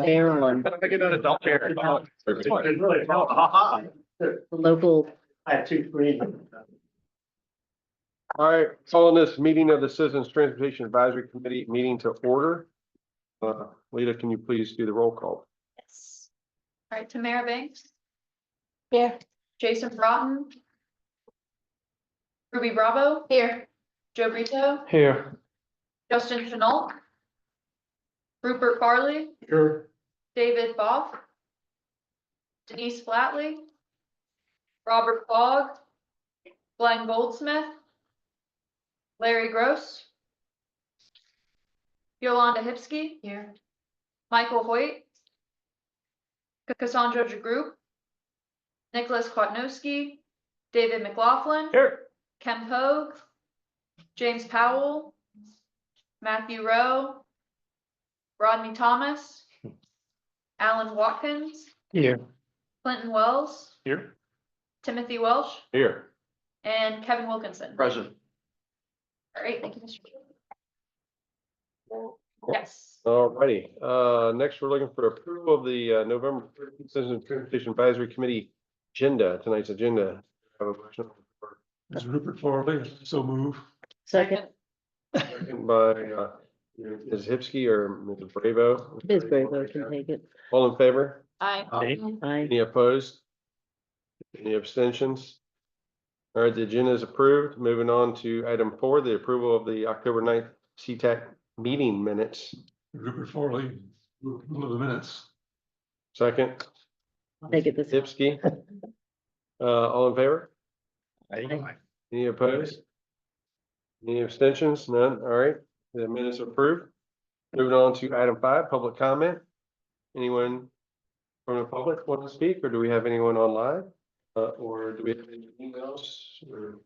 Fair one. I get an adult fair. The local. I have 2 screens. All right, calling this meeting of the Citizens Transportation Advisory Committee meeting to order. Lita, can you please do the roll call? Yes. All right, Tamara Banks, Here. Jason Broughton, Ruby Bravo. Here. Joe Brito, Here. Justin Chenault, Rupert Farley, Sure. David Boff, Denise Flatley, Robert Fogg, Glenn Goldsmith, Larry Gross, Yolanda Hipsky. Here. Michael Hoyt, Cassandra DeGroot, Nicholas Kwatnowski, David McLaughlin, Here. Ken Pogue, James Powell, Matthew Rowe, Rodney Thomas, Alan Watkins, Here. Clinton Wells, Here. Timothy Welsh, Here. and Kevin Wilkinson. Present. All right, thank you, Mr. Chair. Yes. All righty. Next, we're looking for approval of the November Citizens Transportation Advisory Committee agenda, tonight's agenda. Have a motion. Mr. Rupert Farley, so move. Second. Second by Ms. Hipsky or Ms. Bravo. Ms. Bravo can take it. All in favor? Aye. Aye. Any opposed? Any abstentions? All right, the agenda is approved. Moving on to item 4, the approval of the October 9th CTAC meeting minutes. Rupert Farley, approval of the minutes. Second, Take it this. Hipsky. All in favor? Aye. Any opposed? Any abstentions? None. All right, the minutes are approved. Moving on to item 5, public comment. Anyone from the public want to speak, or do we have anyone online? Or do we have any emails or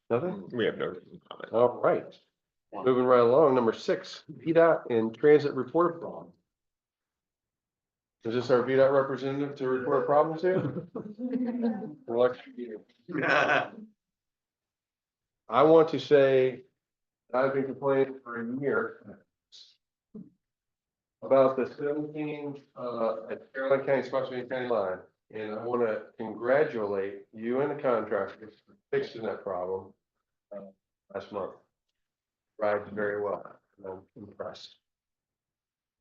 nothing? We have no comment. All right, moving right along, number 6, VDOT and transit report problem. Is this our VDOT representative to report problems here? I want to say, I've been complaining for a year about the 17 at Caroline County, Spotsylvania County line. And I want to congratulate you and the contractors for fixing that problem last month. Rides very well. I'm impressed.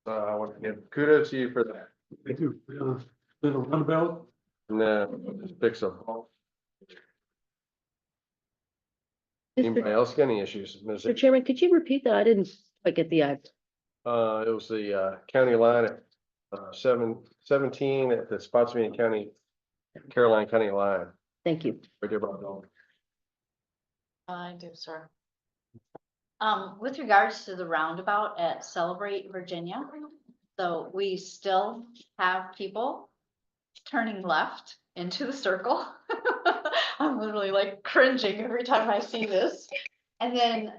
I want to give kudos to you for that. Thank you. Little roundabout. No, just fix them. Anybody else got any issues? Mr. Chairman, could you repeat that? I didn't quite get the eye. It was the county line at 17 at the Spotsylvania County, Caroline County line. Thank you. Right there by the dog. I do, sir. With regards to the roundabout at Celebrate, Virginia, so we still have people turning left into the circle. I'm literally like cringing every time I see this. And then,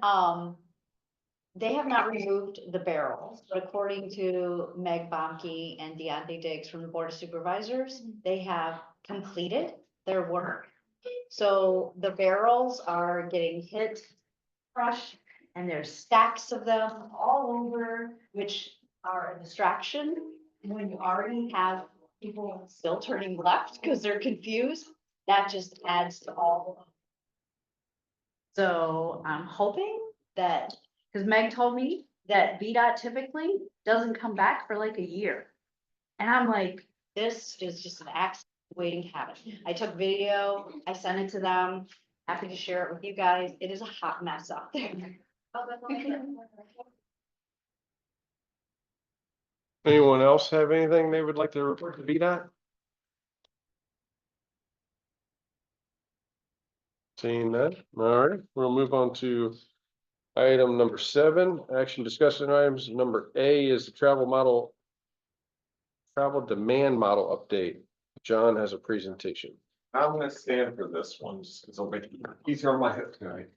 they have not removed the barrels, but according to Meg Bomke and Deontay Diggs from the Board of Supervisors, they have completed their work. So the barrels are getting hit, crushed, and there's stacks of them all over, which are a distraction. When you already have people still turning left because they're confused, that just adds to all of them. So I'm hoping that, because Meg told me that VDOT typically doesn't come back for like a year. And I'm like, this is just an accident waiting to happen. I took video, I sent it to them, happy to share it with you guys. It is a hot mess out there. Anyone else have anything they would like to report to VDOT? Seeing that, all right, we'll move on to item number 7, action discussion items. Number A is the travel demand model update. John has a presentation. I'm gonna stand for this one just because it'll make it easier on my hip tonight.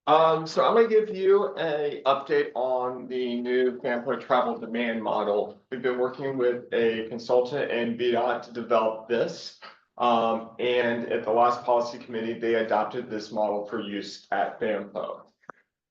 So I'm gonna give you a update on the new FAMPO travel demand model. We've been working with a consultant and VDOT to develop this. And at the last policy committee, they adopted this model for use at FAMPO.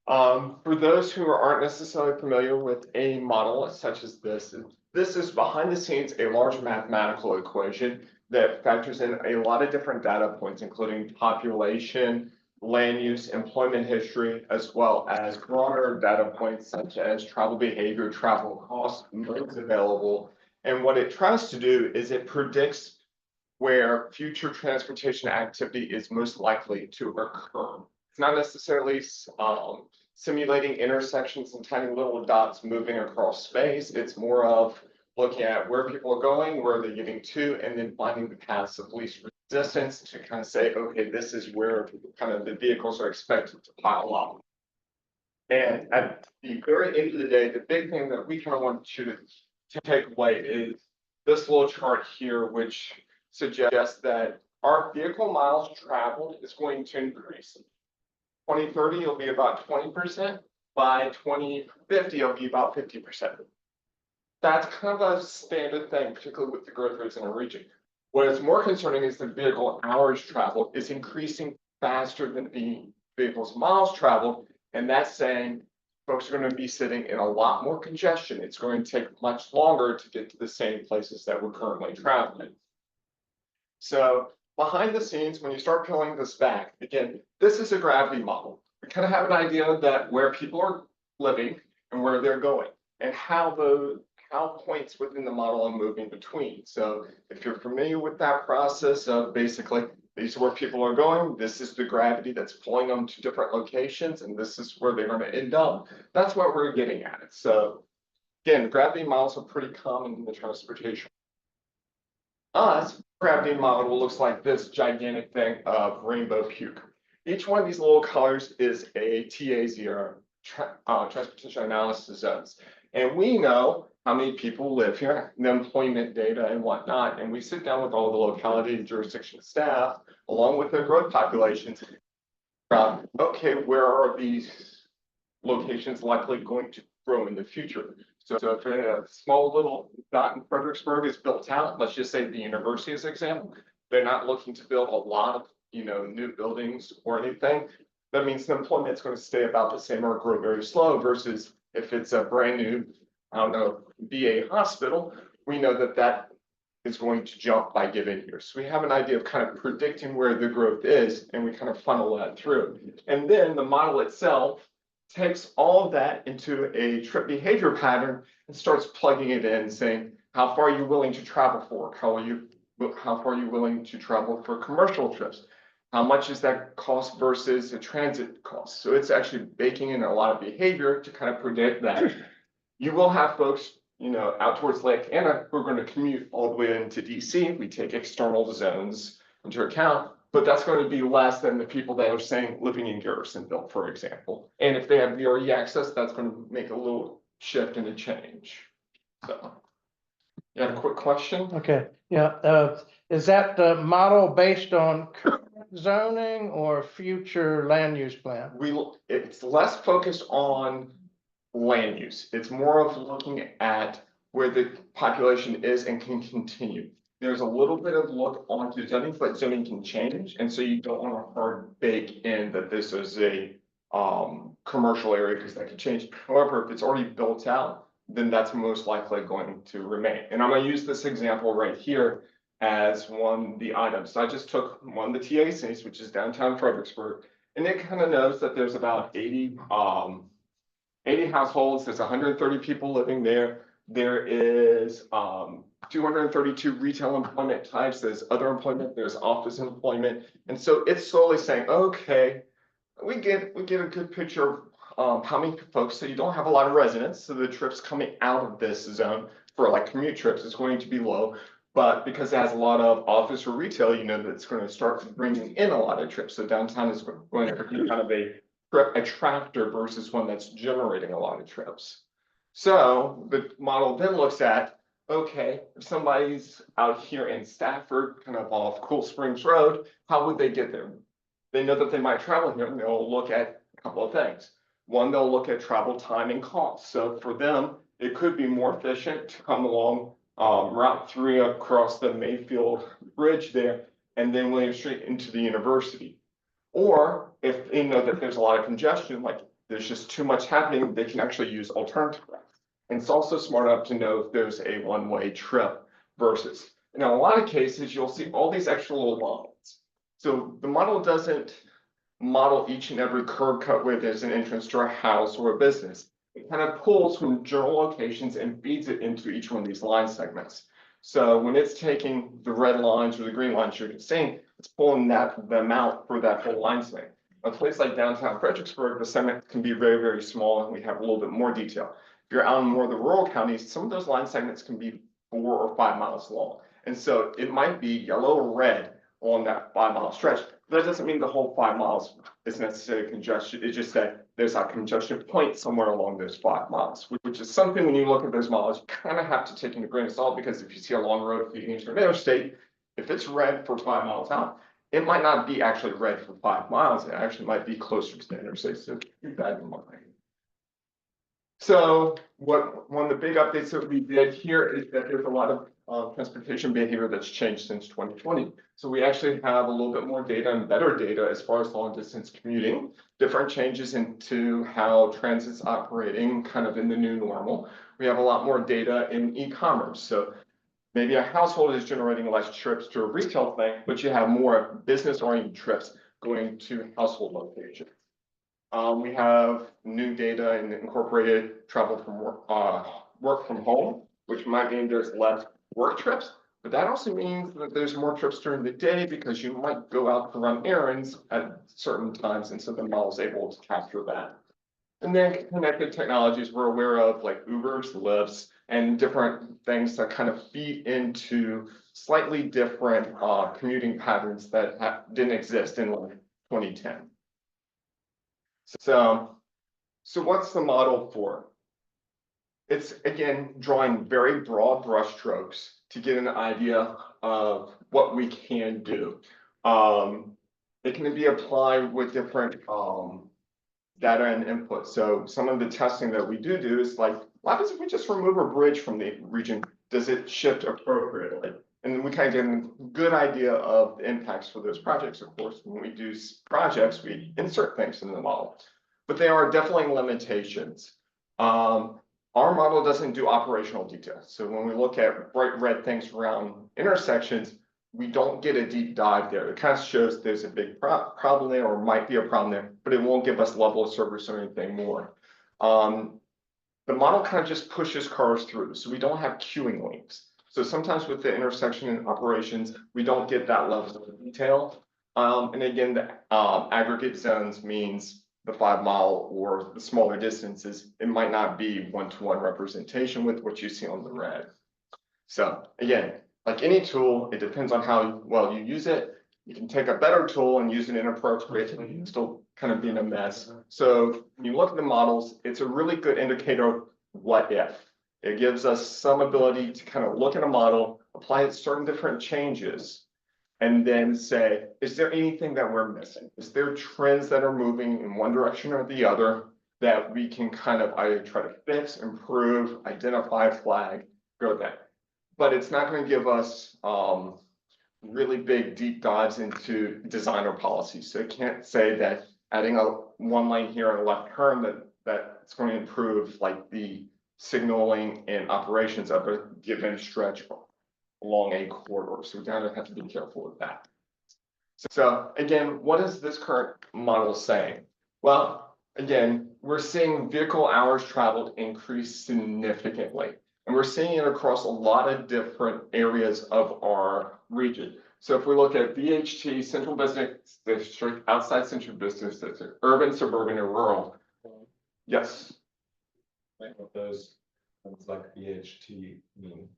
For those who aren't necessarily familiar with a model such as this, This is behind the scenes a large mathematical equation that factors in a lot of different data points, including population, land use, employment history, as well as broader data points such as travel behavior, travel costs, modes available. And what it tries to do is it predicts where future transportation activity is most likely to occur. It's not necessarily simulating intersections and tiny little dots moving across space. It's more of looking at where people are going, where they're getting to, and then finding the paths of least resistance to kind of say, okay, this is where kind of the vehicles are expected to pile up. And at the very end of the day, the big thing that we kind of want you to take away is this little chart here, which suggests that our vehicle miles traveled is going to increase. 2030, it'll be about 20%. By 2050, it'll be about 50%. That's kind of a standard thing, particularly with the growth rates in a region. What is more concerning is the vehicle hours traveled is increasing faster than the vehicle's miles traveled. And that's saying folks are going to be sitting in a lot more congestion. It's going to take much longer to get to the same places that we're currently traveling. So behind the scenes, when you start peeling this back, again, this is a gravity model. We kind of have an idea that where people are living and where they're going and how points within the model are moving between. So if you're familiar with that process of basically these are where people are going, this is the gravity that's pulling them to different locations, and this is where they're going to end up. That's what we're getting at. So again, gravity models are pretty common in the transportation. Gravity model looks like this gigantic thing of rainbow puke. Each one of these little colors is a TAZ, transportation analysis zones. And we know how many people live here, the employment data and whatnot. And we sit down with all the locality and jurisdiction staff, along with their growth populations. Okay, where are these locations likely going to grow in the future? So if a small little dot in Fredericksburg is built out, let's just say the university as an example, they're not looking to build a lot of new buildings or anything. That means the employment is going to stay about the same or grow very slow versus if it's a brand new, I don't know, VA hospital, we know that that is going to jump by given years. So we have an idea of kind of predicting where the growth is, and we kind of funnel that through. And then the model itself takes all of that into a trip behavior pattern and starts plugging it in, saying, how far are you willing to travel for? How far are you willing to travel for commercial trips? How much is that cost versus a transit cost? So it's actually baking in a lot of behavior to kind of predict that. You will have folks, out towards Lake Anna who are going to commute all the way into DC. We take external zones into account, but that's going to be less than the people that are saying living in Garrisonville, for example. And if they have VRE access, that's going to make a little shift and a change. So, you have a quick question? Okay, yeah, is that the model based on current zoning or future land use plan? It's less focused on land use. It's more of looking at where the population is and can continue. There's a little bit of look onto zoning, but zoning can change. And so you don't want to hard bake in that this is a commercial area because that could change. However, if it's already built out, then that's most likely going to remain. And I'm going to use this example right here as one of the items. So I just took one of the TACs, which is downtown Fredericksburg, and it kind of knows that there's about 80 households, there's 130 people living there. There is 232 retail employment types, there's other employment, there's office employment. And so it's slowly saying, okay, we get a good picture of how many folks, so you don't have a lot of residents. So the trips coming out of this zone for like commute trips is going to be low. But because it has a lot of office or retail, that it's going to start bringing in a lot of trips. So downtown is going to be kind of a trip attractor versus one that's generating a lot of trips. So the model then looks at, okay, if somebody's out here in Stafford, kind of off Cool Springs Road, how would they get there? They know that they might travel here, and they'll look at a couple of things. One, they'll look at travel time and cost. So for them, it could be more efficient to come along Route 3 across the Mayfield Bridge there, and then William Street into the university. Or if they know that there's a lot of congestion, like there's just too much happening, they can actually use alternative routes. And it's also smart enough to know if there's a one-way trip versus. Now, in a lot of cases, you'll see all these extra little lines. So the model doesn't model each and every curb cut where there's an entrance to a house or a business. It kind of pulls from general locations and feeds it into each one of these line segments. So when it's taking the red lines or the green lines you're seeing, it's pulling them out for that whole line segment. A place like downtown Fredericksburg, the segment can be very, very small, and we have a little bit more detail. If you're out in more of the rural counties, some of those line segments can be 4 or 5 miles long. And so it might be yellow or red on that 5-mile stretch. But that doesn't mean the whole 5 miles is necessarily congestion. It's just that there's a congestion point somewhere along those 5 miles, which is something when you look at those miles, you kind of have to take into a grain of salt, because if you see a long road feeding into an interstate, if it's red for 5 miles out, it might not be actually red for 5 miles. It actually might be closer to the interstate. So keep that in mind. So one of the big updates that we did here is that there's a lot of transportation behavior that's changed since 2020. So we actually have a little bit more data and better data as far as long distance commuting, different changes into how transit's operating kind of in the new normal. We have a lot more data in e-commerce. So maybe a household is generating less trips to a retail thing, but you have more business-oriented trips going to household locations. We have new data and incorporated travel from work from home, which might mean there's less work trips, but that also means that there's more trips during the day, because you might go out to run errands at certain times, and so the model is able to capture that. And then connected technologies we're aware of, like Ubers, Lyfts, and different things that kind of feed into slightly different commuting patterns that didn't exist in like 2010. So what's the model for? It's, again, drawing very broad brush strokes to get an idea of what we can do. It can be applied with different data and input. So some of the testing that we do is like, what happens if we just remove a bridge from the region? Does it shift appropriately? And then we kind of get a good idea of the impacts for those projects. Of course, when we do projects, we insert things in the model, but there are definitely limitations. Our model doesn't do operational details. So when we look at bright red things around intersections, we don't get a deep dive there. It kind of shows there's a big problem there, or might be a problem there, but it won't give us level of service or anything more. The model kind of just pushes cars through, so we don't have queuing links. So sometimes with the intersection and operations, we don't get that level of detail. And again, the aggregate zones means the 5 mile or the smaller distances. It might not be one-to-one representation with what you see on the red. So again, like any tool, it depends on how well you use it. You can take a better tool and use it inappropriately and still kind of be in a mess. So when you look at the models, it's a really good indicator of what if. It gives us some ability to kind of look at a model, apply certain different changes, and then say, is there anything that we're missing? Is there trends that are moving in one direction or the other that we can kind of either try to fix, improve, identify, flag, go there? But it's not going to give us really big deep dives into design or policy. So it can't say that adding one lane here and a left turn that it's going to improve like the signaling and operations of a given stretch along a corridor. So we kind of have to be careful with that. So again, what is this current model saying? Well, again, we're seeing vehicle hours traveled increase significantly. And we're seeing it across a lot of different areas of our region. So if we look at VHT, Central Business District, outside Central Business District, urban, suburban, and rural. Yes. What those things like VHT mean.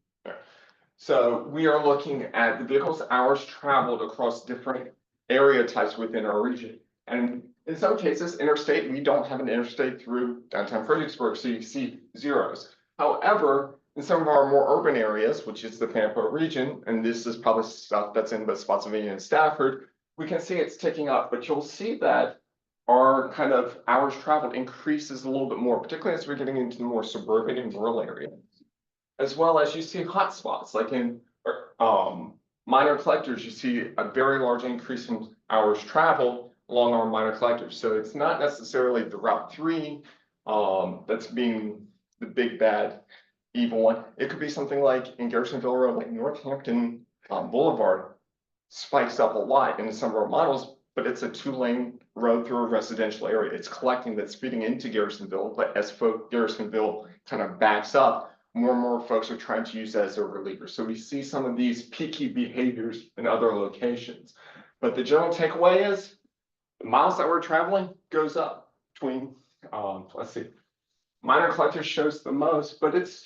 So we are looking at the vehicles hours traveled across different area types within our region. And in some cases, interstate, we don't have an interstate through downtown Fredericksburg, so you see zeros. However, in some of our more urban areas, which is the FAMPO region, and this is probably stuff that's in both Spotsylvania and Stafford, we can see it's ticking up, but you'll see that our kind of hours traveled increases a little bit more, particularly as we're getting into the more suburban and rural areas. As well as you see hotspots, like in minor collectors, you see a very large increase in hours traveled along our minor collectors. So it's not necessarily the Route 3 that's being the big bad evil one. It could be something like in Garrisonville Road, like Northampton Boulevard spikes up a lot in some of our models, but it's a 2-lane road through a residential area. It's collecting that's feeding into Garrisonville, but as Garrisonville kind of backs up, more and more folks are trying to use that as a reliever. So we see some of these peaky behaviors in other locations. But the general takeaway is the miles that we're traveling goes up between, let's see, minor collectors shows the most, but it's,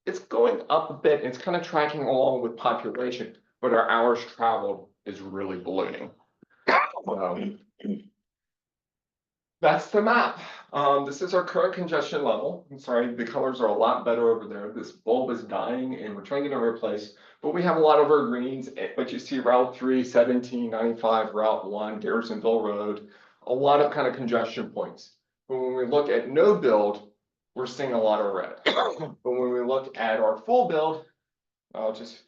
it's going up a bit. It's kind of tracking along with population, but our hours traveled is really ballooning. That's the map. This is our current congestion level. I'm sorry, the colors are a lot better over there. This bulb is dying and we're trying to get it replaced, but we have a lot of our greens, but you see Route 3, 17, 95, Route 1, Garrisonville Road, a lot of kind of congestion points. But when we look at no build, we're seeing a lot of red. But when we look at our full build, I'll just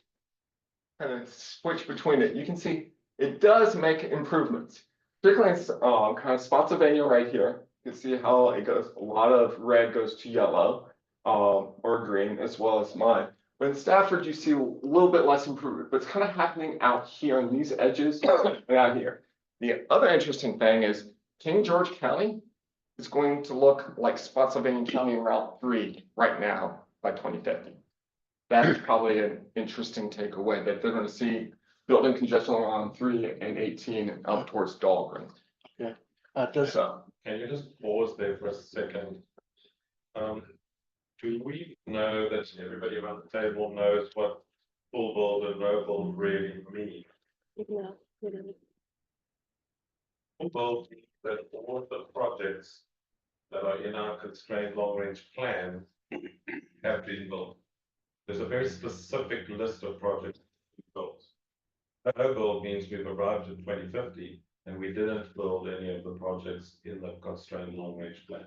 kind of switch between it. You can see it does make improvements. Particularly kind of Spotsylvania right here. You can see how it goes. A lot of red goes to yellow or green as well as mine. But in Stafford, you see a little bit less improvement, but it's kind of happening out here in these edges and out here. The other interesting thing is King George County is going to look like Spotsylvania County in Route 3 right now by 2050. That's probably an interesting takeaway that they're going to see building congestion around 3 and 18 and up towards Dahlgren. So, Can you just pause there for a second? Do we know that everybody around the table knows what full build and no build really mean? Full build means that all of the projects that are in our constrained long range plan have been built. There's a very specific list of projects built. No build means we've arrived at 2050 and we didn't build any of the projects in the constrained long range plan.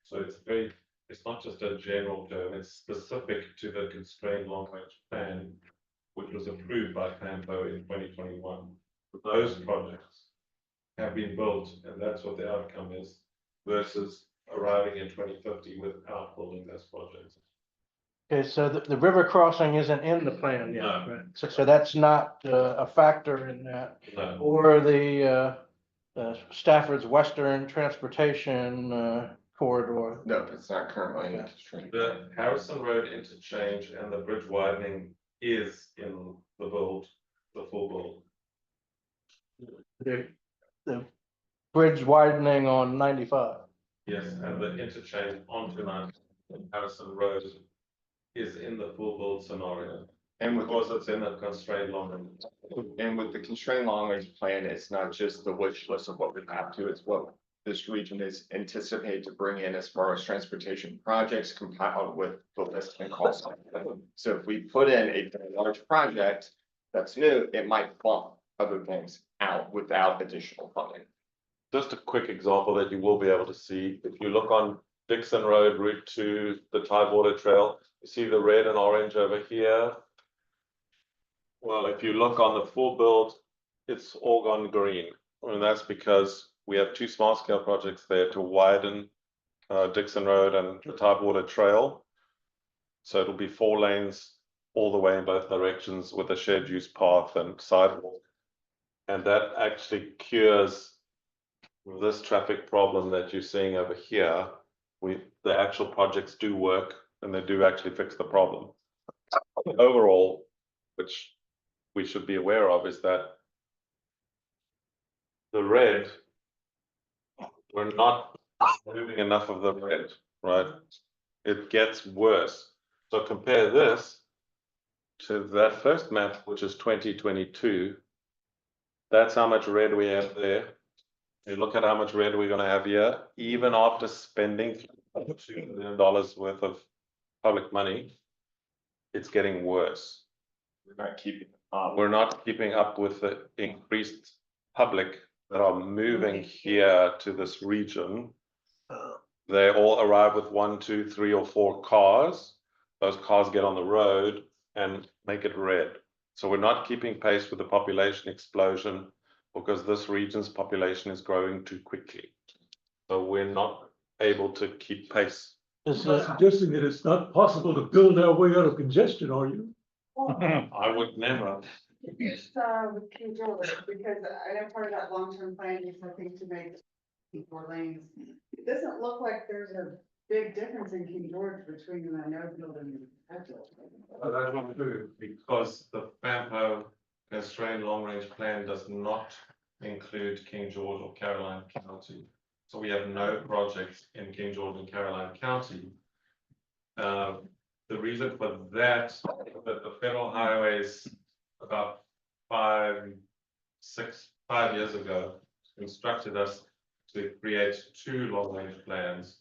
So it's not just a general term, it's specific to the constrained long range plan, which was approved by FAMPO in 2021. Those projects have been built and that's what the outcome is versus arriving in 2050 without building those projects. Okay, so the river crossing isn't in the plan yet, No. right? So that's not a factor in that, No. or the Stafford's Western Transportation corridor. no, it's not currently in the constraint. The Harrison Road interchange and the bridge widening is in the build, the full build. The bridge widening on 95. Yes, and the interchange onto Harrison Road is in the full build scenario. And with Because it's in a constrained long range. And with the constrained long range plan, it's not just the wish list of what we have to, it's what this region is anticipated to bring in as far as transportation projects compiled with the list and cost. So if we put in a very large project that's new, it might bump other things out without additional funding. Just a quick example that you will be able to see, if you look on Dixon Road, route to the Tidewater Trail, you see the red and orange over here. Well, if you look on the full build, it's all gone green. And that's because we have 2 small scale projects there to widen Dixon Road and the Tidewater Trail. So it'll be 4 lanes all the way in both directions with a shared use path and sidewalk. And that actually cures this traffic problem that you're seeing over here. The actual projects do work and they do actually fix the problem. Overall, which we should be aware of, is that the red, we're not moving enough of the red, right? It gets worse. So compare this to that first map, which is 2022. That's how much red we have there. You look at how much red we're going to have here, even after spending $2 million worth of public money, it's getting worse. We're not keeping We're not keeping up with the increased public that are moving here to this region. They all arrive with 1, 2, 3, or 4 cars. Those cars get on the road and make it red. So we're not keeping pace with the population explosion because this region's population is growing too quickly. So we're not able to keep pace Is You're not suggesting that it's not possible to build our way out of congestion, are you? I would never. Here's, with King George, because I know part of that long-term plan is, I think, to make 4 lanes. It doesn't look like there's a big difference in King George between the Manode building and Edgewood. That's not true, because the FAMPO constrained long range plan does not include King George or Caroline County. So we have no projects in King George and Caroline County. The reason for that is that the federal highways about 5 years ago instructed us to create 2 long range plans,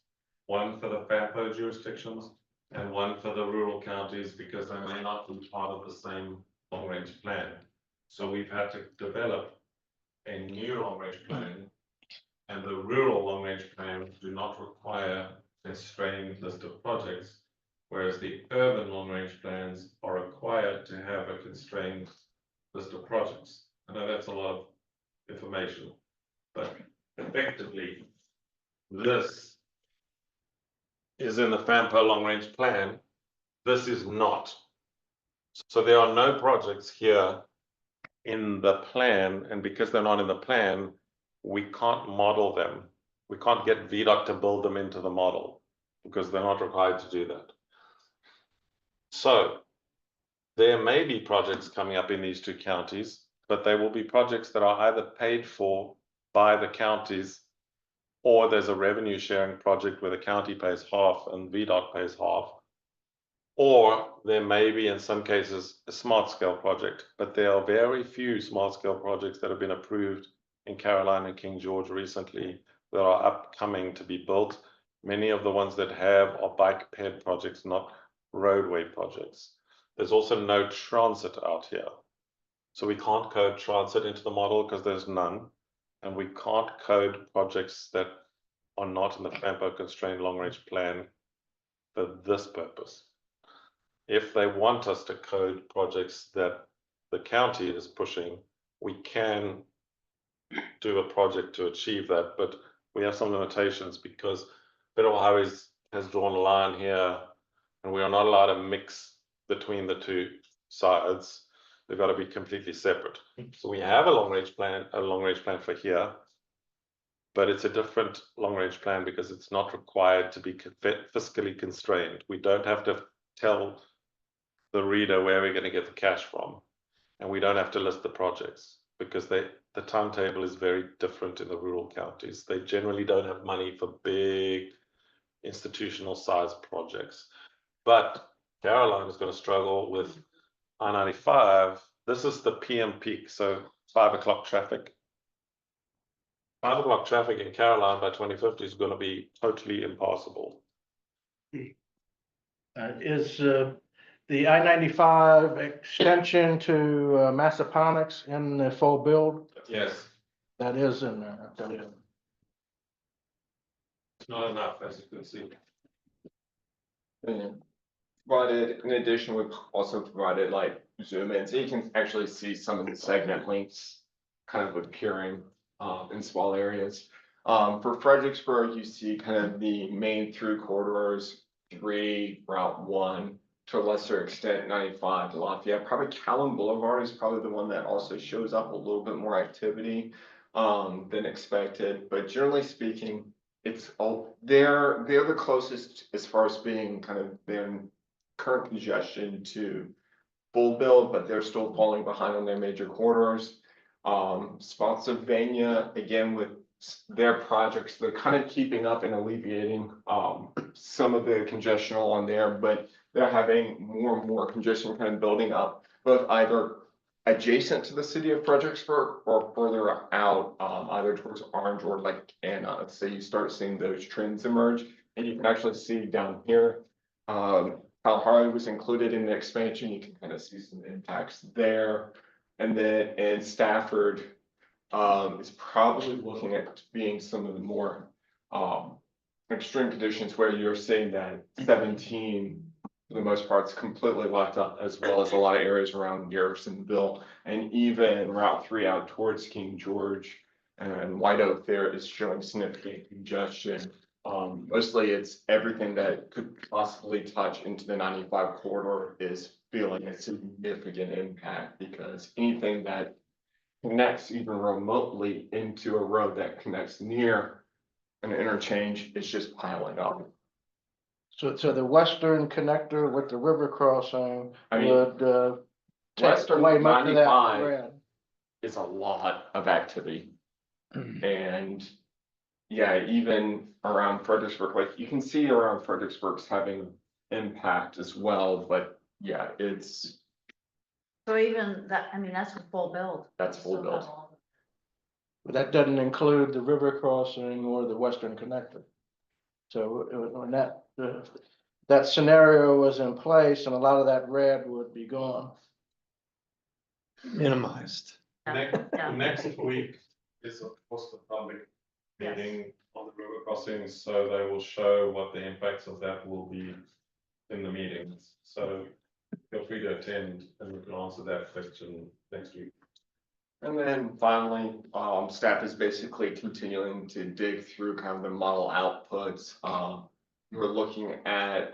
one for the FAMPO jurisdictions and one for the rural counties, because they may not be part of the same long range plan. So we've had to develop a new long range plan, and the rural long range plans do not require a constrained list of projects, whereas the urban long range plans are required to have a constrained list of projects. I know that's a lot of information, but effectively, this is in the FAMPO long range plan. This is not. So there are no projects here in the plan, and because they're not in the plan, we can't model them. We can't get VDOT to build them into the model because they're not required to do that. So there may be projects coming up in these 2 counties, but they will be projects that are either paid for by the counties, or there's a revenue sharing project where the county pays half and VDOT pays half. Or there may be, in some cases, a smart scale project, but there are very few smart scale projects that have been approved in Caroline and King George recently that are upcoming to be built. Many of the ones that have are bike ped projects, not roadway projects. There's also no transit out here. So we can't code transit into the model because there's none. And we can't code projects that are not in the FAMPO constrained long range plan for this purpose. If they want us to code projects that the county is pushing, we can do a project to achieve that, but we have some limitations because Federal Highways has drawn a line here, and we are not allowed to mix between the 2 sides. They've got to be completely separate. So we have a long range plan for here, but it's a different long range plan because it's not required to be fiscally constrained. We don't have to tell the reader where we're going to get the cash from, and we don't have to list the projects because the timetable is very different in the rural counties. They generally don't have money for big institutional size projects. But Caroline is going to struggle with I-95. This is the PM peak, so 5 o'clock traffic. 5 o'clock traffic in Caroline by 2050 is going to be totally impossible. Is the I-95 extension to Massaponax in the full build? Yes, That is in there. Okay. it's not enough, as you can see. And provided, in addition, we've also provided like zoom in, so you can actually see some of the segment links kind of appearing in small areas. For Fredericksburg, you see kind of the main through corridors, 3, Route 1, to a lesser extent, 95 to Lafayette. Probably Callan Boulevard is probably the one that also shows up a little bit more activity than expected. But generally speaking, it's all they're the closest as far as being kind of their current congestion to full build, but they're still falling behind on their major corridors. Spotsylvania, again, with their projects, they're kind of keeping up and alleviating some of the congestion on there, but they're having more and more congestion kind of building up, both either adjacent to the city of Fredericksburg or further out, either towards Orange or like Anna. So you start seeing those trends emerge, and you can actually see down here, Kalahari was included in the expansion. You can kind of see some impacts there. And then in Stafford, is probably looking at being some of the more extreme conditions where you're seeing that 17, for the most part, is completely locked up, as well as a lot of areas around Garrisonville, and even Route 3 out towards King George and White Oak there is showing significant congestion Mostly it's everything that could possibly touch into the 95 corridor is feeling a significant impact because anything that connects even remotely into a road that connects near an interchange is just piling up. So the western connector with the river crossing I mean, would, take Western away much of that 95 red. is a lot of activity. And yeah, even around Fredericksburg, like you can see around Fredericksburg's having impact as well, but yeah, it's, So even that, I mean, that's a full build. that's full build. But that doesn't include the river crossing or the western connector. So when that scenario was in place and a lot of that red would be gone. Minimized. Yeah. Next week is of course the public Yes. meeting on the river crossings, so they will show what the impacts of that will be in the meetings. So feel free to attend and we can answer that question next week. And then finally, staff is basically continuing to dig through kind of the model outputs. We're looking at,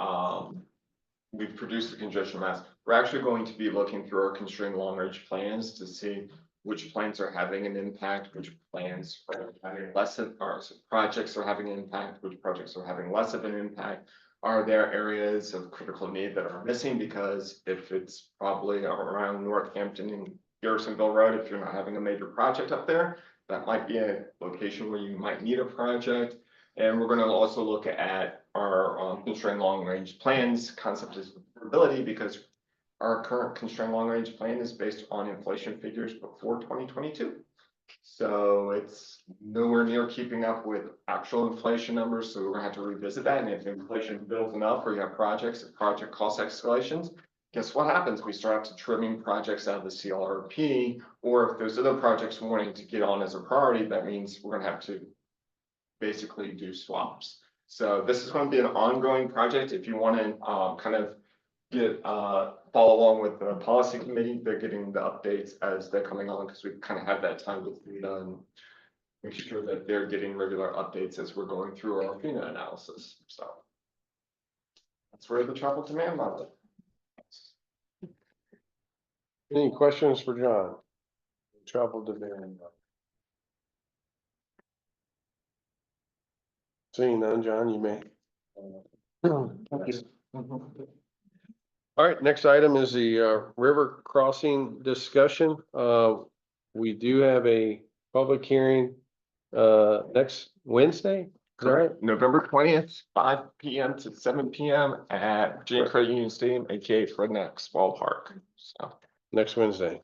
we've produced the congestion maps. We're actually going to be looking through our constrained long range plans to see which plans are having an impact, which plans are having less of, or projects are having an impact, which projects are having less of an impact. Are there areas of critical need that are missing? Because if it's probably around Northampton and Garrisonville Road, if you're not having a major project up there, that might be a location where you might need a project. And we're going to also look at our constrained long range plans concept is affordability, because our current constrained long range plan is based on inflation figures before 2022. So it's nowhere near keeping up with actual inflation numbers. So we're gonna have to revisit that. And if inflation builds enough or you have project cost escalations, guess what happens? We start to trimming projects out of the CLRP, or if there's other projects wanting to get on as a priority, that means we're gonna have to basically do swaps. So this is going to be an ongoing project. If you want to kind of get follow along with the policy committee, they're getting the updates as they're coming on, because we kind of have that time with FINA and make sure that they're getting regular updates as we're going through our FINA analysis. So that's where the travel demand model. Any questions for John? Travel demand. Seeing none, John, you may. All right, next item is the river crossing discussion. We do have a public hearing next Wednesday, is that right? November 20th, 5 p.m. to 7 p.m. at Virginia Credit Union Stadium, aka Rednecks Ballpark. So Next Wednesday.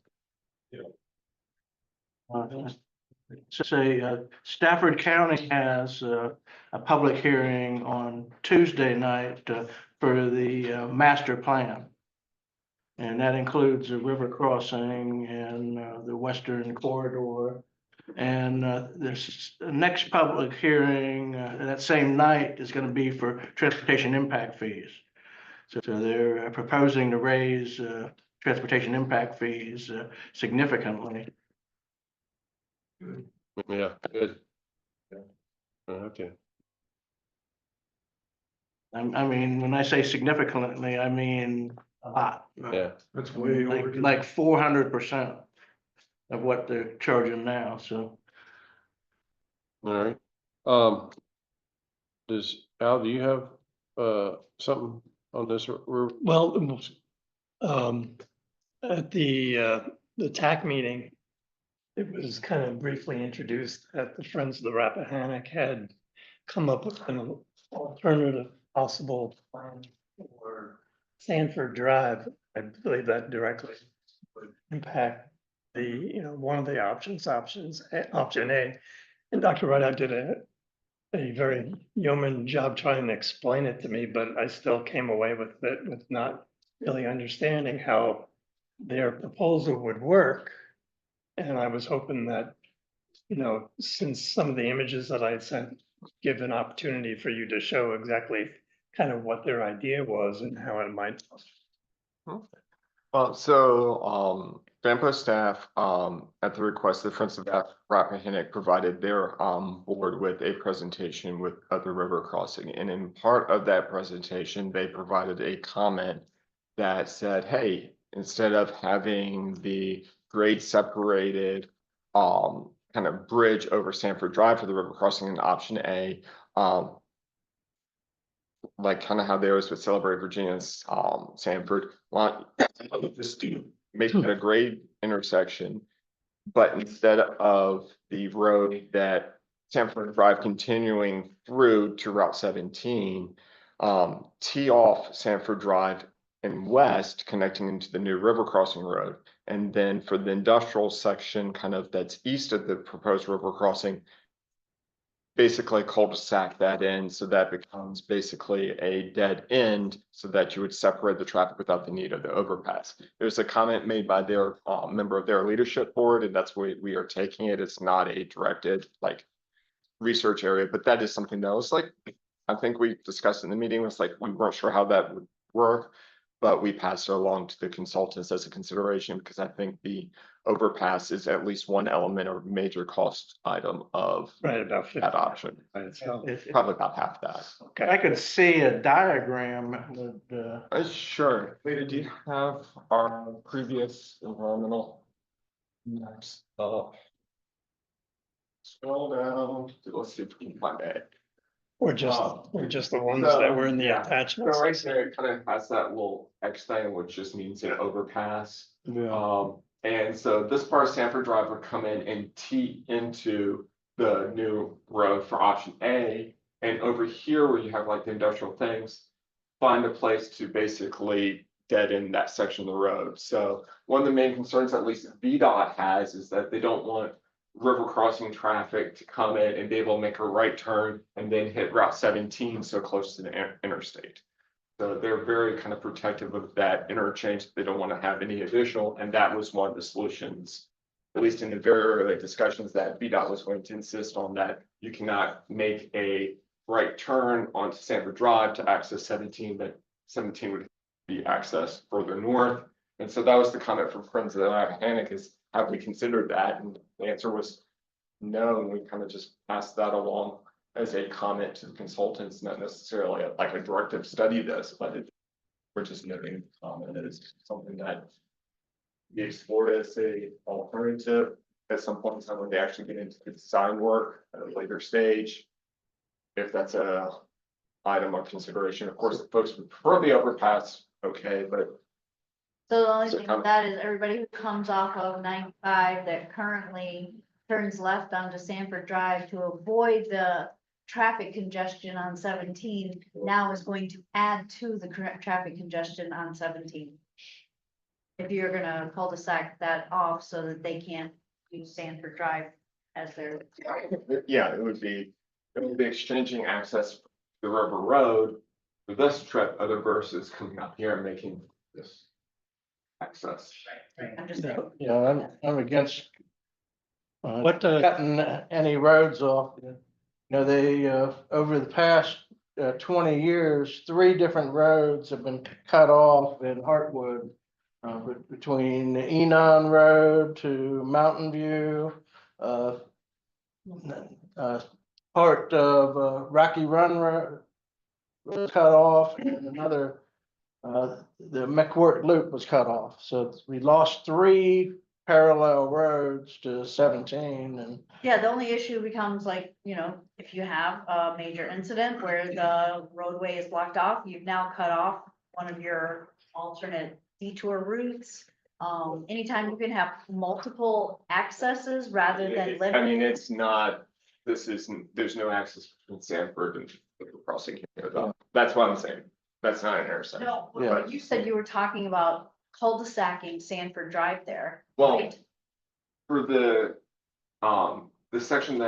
Stafford County has a public hearing on Tuesday night for the master plan. And that includes the river crossing and the western corridor. And this next public hearing that same night is going to be for transportation impact fees. So they're proposing to raise transportation impact fees significantly. Yeah, good. Okay. I mean, when I say significantly, I mean a lot. Yeah. That's way over. Like 400% of what they're charging now, so. All right. Does Al, do you have something on this? Well, at the TAC meeting, it was kind of briefly introduced that the Friends of the Rappahannock had come up with an alternative possible plan for Sanford Drive. I believe that directly would impact one of the options, option A. And Dr. Rideout did a very yeoman job trying to explain it to me, but I still came away with it with not really understanding how their proposal would work. And I was hoping that, since some of the images that I sent give an opportunity for you to show exactly kind of what their idea was and how it might. Well, so FAMPO staff, at the request of the Friends of Rappahannock, provided their, board with a presentation with other river crossing. And in part of that presentation, they provided a comment that said, hey, instead of having the grade separated, kind of bridge over Sanford Drive for the river crossing in option A, like kind of how there was with Celebrate Virginia's, Sanford, want just to make it a grade intersection. But instead of the road that Sanford Drive continuing through to Route 17, tee off Sanford Drive and west connecting into the new river crossing road. And then for the industrial section kind of that's east of the proposed river crossing, basically cul-de-sac that in, so that becomes basically a dead end, so that you would separate the traffic without the need of the overpass. There's a comment made by their member of their leadership board, and that's where we are taking it. It's not a directed like research area, but that is something that was like, I think we discussed in the meeting, was like, we weren't sure how that would work, but we passed it along to the consultants as a consideration, because I think the overpass is at least one element or major cost item of Right, about 50 that option. by itself. Probably about half that. I could see a diagram with, Sure. Lita, do you have our previous environmental maps up? Scroll down, let's see if we can find it. Or just the ones that were in the Yeah. attachments. So right there, it kind of has that little X thing, which just means an overpass. And so this part of Sanford Drive would come in and tee into the new road for option A. And over here where you have like the industrial things, find a place to basically dead end that section of the road. So one of the main concerns, at least VDOT has, is that they don't want river crossing traffic to come in and be able to make a right turn and then hit Route 17 so close to the interstate. So they're very kind of protective of that interchange. They don't want to have any additional, and that was one of the solutions, at least in the very early discussions, that VDOT was going to insist on, that you cannot make a right turn onto Sanford Drive to access 17, but 17 would be accessed further north. And so that was the comment from Friends of the Rappahannock, is have we considered that? And the answer was no, and we kind of just passed that along as a comment to the consultants, not necessarily like a directive study this, but we're just noting the comment as something that be explored as a alternative at some point in time when they actually get into the design work at a later stage. If that's a item of consideration, of course, the folks would prefer the overpass, okay, but So the only So thing come- with that is everybody who comes off of 95 that currently turns left onto Sanford Drive to avoid the traffic congestion on 17, now is going to add to the correct traffic congestion on 17. If you're gonna cul-de-sac that off so that they can't use Sanford Drive as their. yeah, it would be exchanging access to the river road for this trip, other versus coming up here and making this access. I'm just saying. yeah, I'm against What, cutting any roads off. You know, they, over the past 20 years, 3 different roads have been cut off in Hartwood. Between the Enon Road to Mountain View, part of Rocky Run Road was cut off, and another, the McWhort Loop was cut off. So we lost 3 parallel roads to 17, and Yeah, the only issue becomes like, if you have a major incident where the roadway is blocked off, you've now cut off one of your alternate detour routes. Anytime you can have multiple accesses rather than I mean, limiting. it's not, there's no access between Sanford and the crossing here, though. That's what I'm saying. That's not an intersection. No, Yeah. you said you were talking about cul-de-sacing Sanford Drive there. Well, right? for the section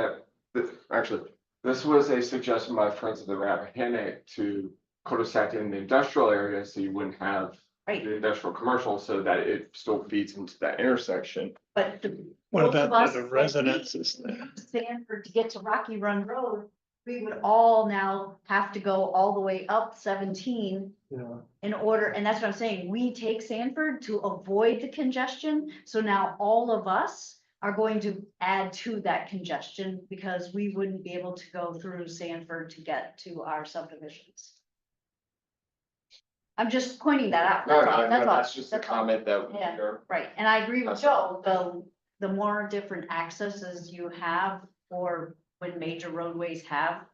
actually, this was a suggestion by Friends of the Rappahannock to cul-de-sac in the industrial area, so you wouldn't have Right, the industrial commercial, so that it still feeds into that intersection. but what most of about us, the like, residences there? Sanford to get to Rocky Run Road, we would all now have to go all the way up 17 Yeah. in order, and that's what I'm saying, we take Sanford to avoid the congestion, so now all of us are going to add to that congestion because we wouldn't be able to go through Sanford to get to our subdivisions. I'm just pointing that out. No, That's all, no, that's no, all, that's just a that's all. comment that Yeah. we're, Right, and I agree with That's Joe, the more different accesses you have for when major roadways have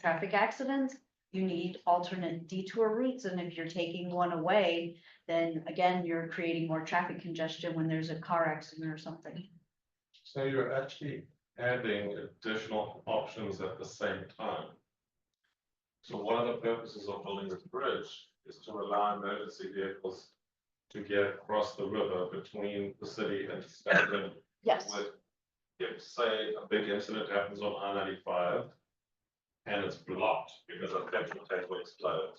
traffic accidents, you need alternate detour routes, and if you're taking one away, then again, you're creating more traffic congestion when there's a car accident or something. So you're actually adding additional options at the same time. So one of the purposes of building this bridge is to allow emergency vehicles to get across the river between the city and Stanton. Yes, With, if say a big incident happens on I-95 and it's blocked because a petrol tank will explode.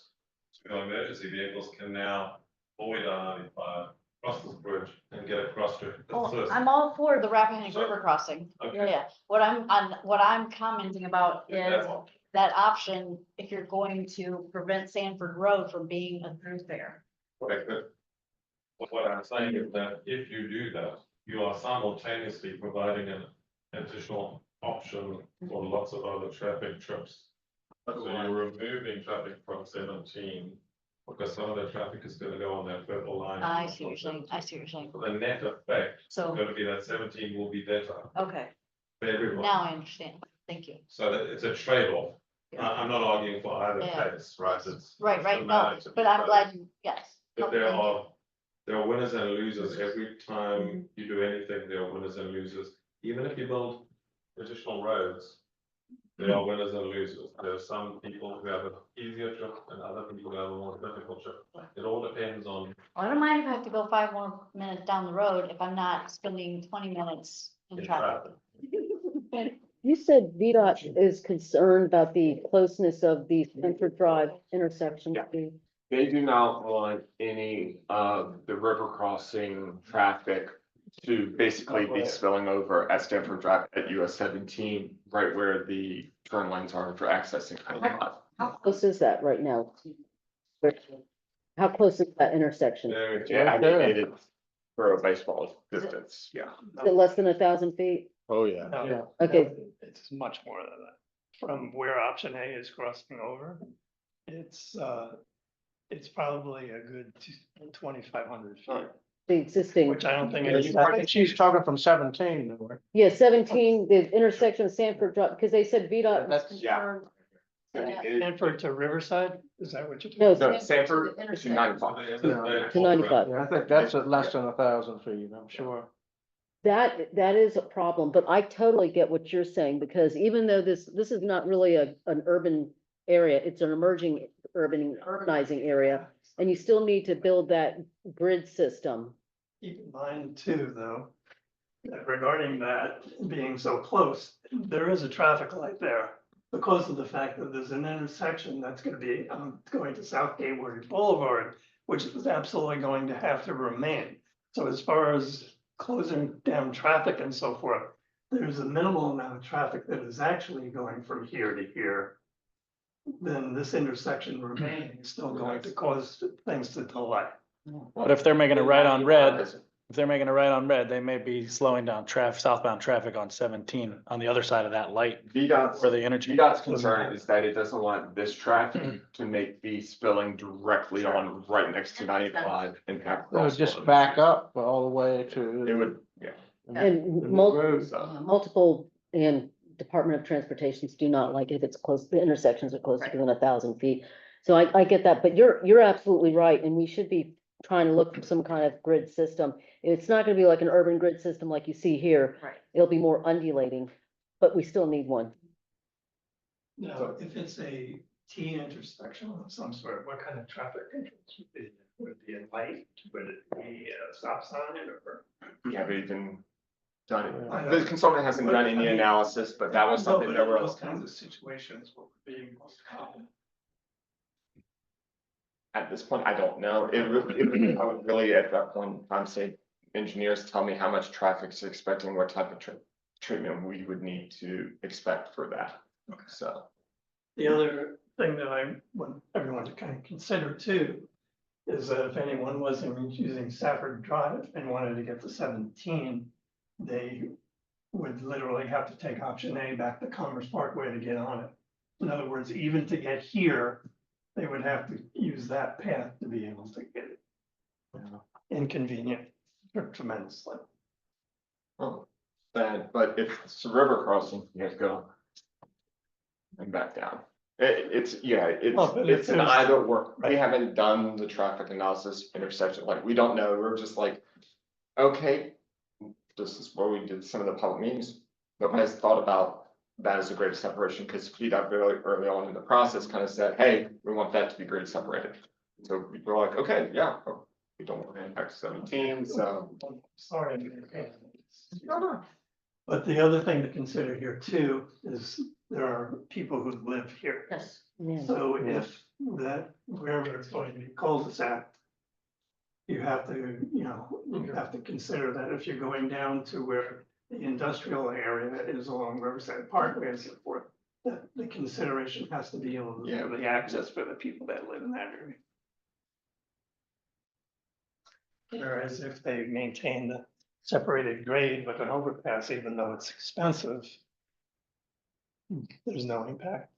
So emergency vehicles can now avoid I-95, cross this bridge and get across to the oh, first. I'm all for the Rappahannock River crossing, Okay. yeah, what I'm commenting about is That's all. that option if you're going to prevent Sanford Road from being a thoroughfare. Right, but what I'm saying is that if you do that, you are simultaneously providing an additional option for lots of other traffic trips. So you're removing traffic from 17, because some of the traffic is gonna go on that purple line. I see what you're saying, I see what you're saying, So the net effect is so, gonna be that 17 will be better okay, for everyone. now I understand, thank you. So that it's a trade-off. Yeah. I'm not arguing for either Yeah. case, right? It's Right, it's right, no, dramatic to be but I'm both. glad you, yes. But no, thank you. there are winners and losers. Every time Mm-hmm. you do anything, there are winners and losers. Even if you build additional roads, there are winners and losers. There are some people who have an easier trip and other people who have a more difficult trip. It all depends on. I don't mind if I have to go 5 more minutes down the road if I'm not spending 20 minutes in in traffic. You said VDOT is concerned about the closeness of the Central Drive intersection. Yeah. they do not want any of the river crossing traffic to basically be spilling over at Stanford Drive at US 17, right where the turn lanes are for accessing 95. How close is that right now? How close is that intersection? Is Yeah, I mean, it's for a baseball distance, yeah. it less than 1,000 feet? Oh, yeah. No, Okay. no, it's much more than that. From where option A is crossing over, it's probably a good 2,500 feet, The existing, which I don't think I is. think she's talking from 17. Nowhere. yeah, 17, the intersection of Sanford Drive, because they said VDOT was That's- yeah. concerned. Stanford to Riverside, is that what you're? No, No, Sanford Sanford to the to intersection. 95. To 95. Yeah, I think that's at less than 1,000 feet, I'm sure. That is a problem, but I totally get what you're saying, because even though this is not really an urban area, it's an emerging urbanizing area, and you still need to build that grid system. Keep in mind too, though, that regarding that being so close, there is a traffic light there. Because of the fact that there's an intersection that's gonna be, going to South Gateway Boulevard, which is absolutely going to have to remain. So as far as closing down traffic and so forth, there's a minimal amount of traffic that is actually going from here to here. Then this intersection remaining is still going to cause things to delay. But if they're making a right on red, if they're making a right on red, they may be slowing down southbound traffic on 17 on the other side of that light VDOT's for the interchange. VDOT's concern is that it doesn't want this traffic to make the spilling directly on right next to 95 and have. It would cross just flows. back up all the way to. It would, yeah. And the multiple, road. multiple, and Department of Transportations do not like it if it's close, the intersections are closer than 1,000 feet. So I get that, but you're absolutely right, and we should be trying to look for some kind of grid system. It's not gonna be like an urban grid system like you see here. Right. It'll be more undulating, but we still need one. Now, if it's a T intersection of some sort, what kind of traffic controls would be? Would it be a light? Would it be a stop sign or? We haven't even done I it. know. The consultant hasn't done any analysis, but that was something that we're. Those kinds of situations will be most common. At this point, I don't know. I would really at that point, in time say engineers tell me how much traffic's expecting, what type of treatment we would need to expect for that. So. The other thing that I want everyone to kind of consider too, is that if anyone wasn't using Stafford Drive and wanted to get to 17, they would literally have to take option A back to Commerce Parkway to get on it. In other words, even to get here, they would have to use that path to be able to get it. Inconvenient tremendously. Oh, bad, but if it's a river crossing, you have to go and back down. It's, yeah, Well, but if it's an there's- either or. We right. haven't done the traffic analysis intersection, like, we don't know, we're just like, okay, this is where we did some of the public meetings. Nobody's thought about that as a grade separation, because VDOT very early on in the process kind of said, hey, we want that to be grade separated. So we were like, okay, yeah, we don't want to impact 17, so. Sorry. But the other thing to consider here too, is there are people who live here. Yes. Yeah. So if that, wherever it's going to be cul-de-sac, you have to, you have to consider that if you're going down to where the industrial area that is along Riverside Parkway and so forth, that the consideration has to be able to have the access for the people that live in that area. Whereas if they maintain the separated grade with an overpass, even though it's expensive, there's no impact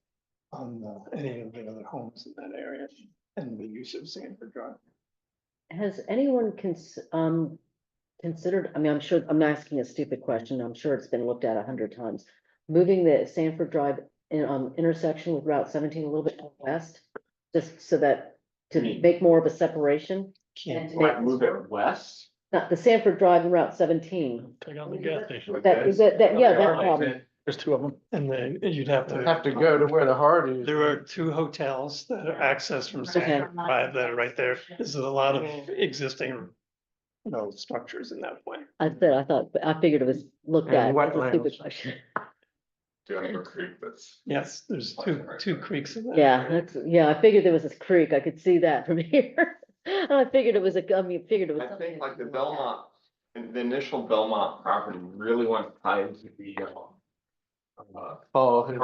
on any of the other homes in that area and the use of Sanford Drive. Has anyone considered, I mean, I'm sure, I'm asking a stupid question, I'm sure it's been looked at 100 times. Moving the Sanford Drive intersection with Route 17 a little bit west, just so that, to make more of a separation? Can't, Might move it west. Not the Sanford Drive and Route 17. Take out the gas station. That, yeah, that problem. There's two of them. and then you'd have to. Have to go to where the heart is. There are 2 hotels that are accessed from Sanford Drive that are right there. There's a lot of existing, structures in that way. I figured it was looked And at. It's a stupid wetlands. question. Down Creek, that's. Yes, there's two creeks in that. Yeah, area. I figured there was this creek, I could see that from here. I figured it was figured it was. I something think like the that. Belmont, the initial Belmont property really went tie into the parking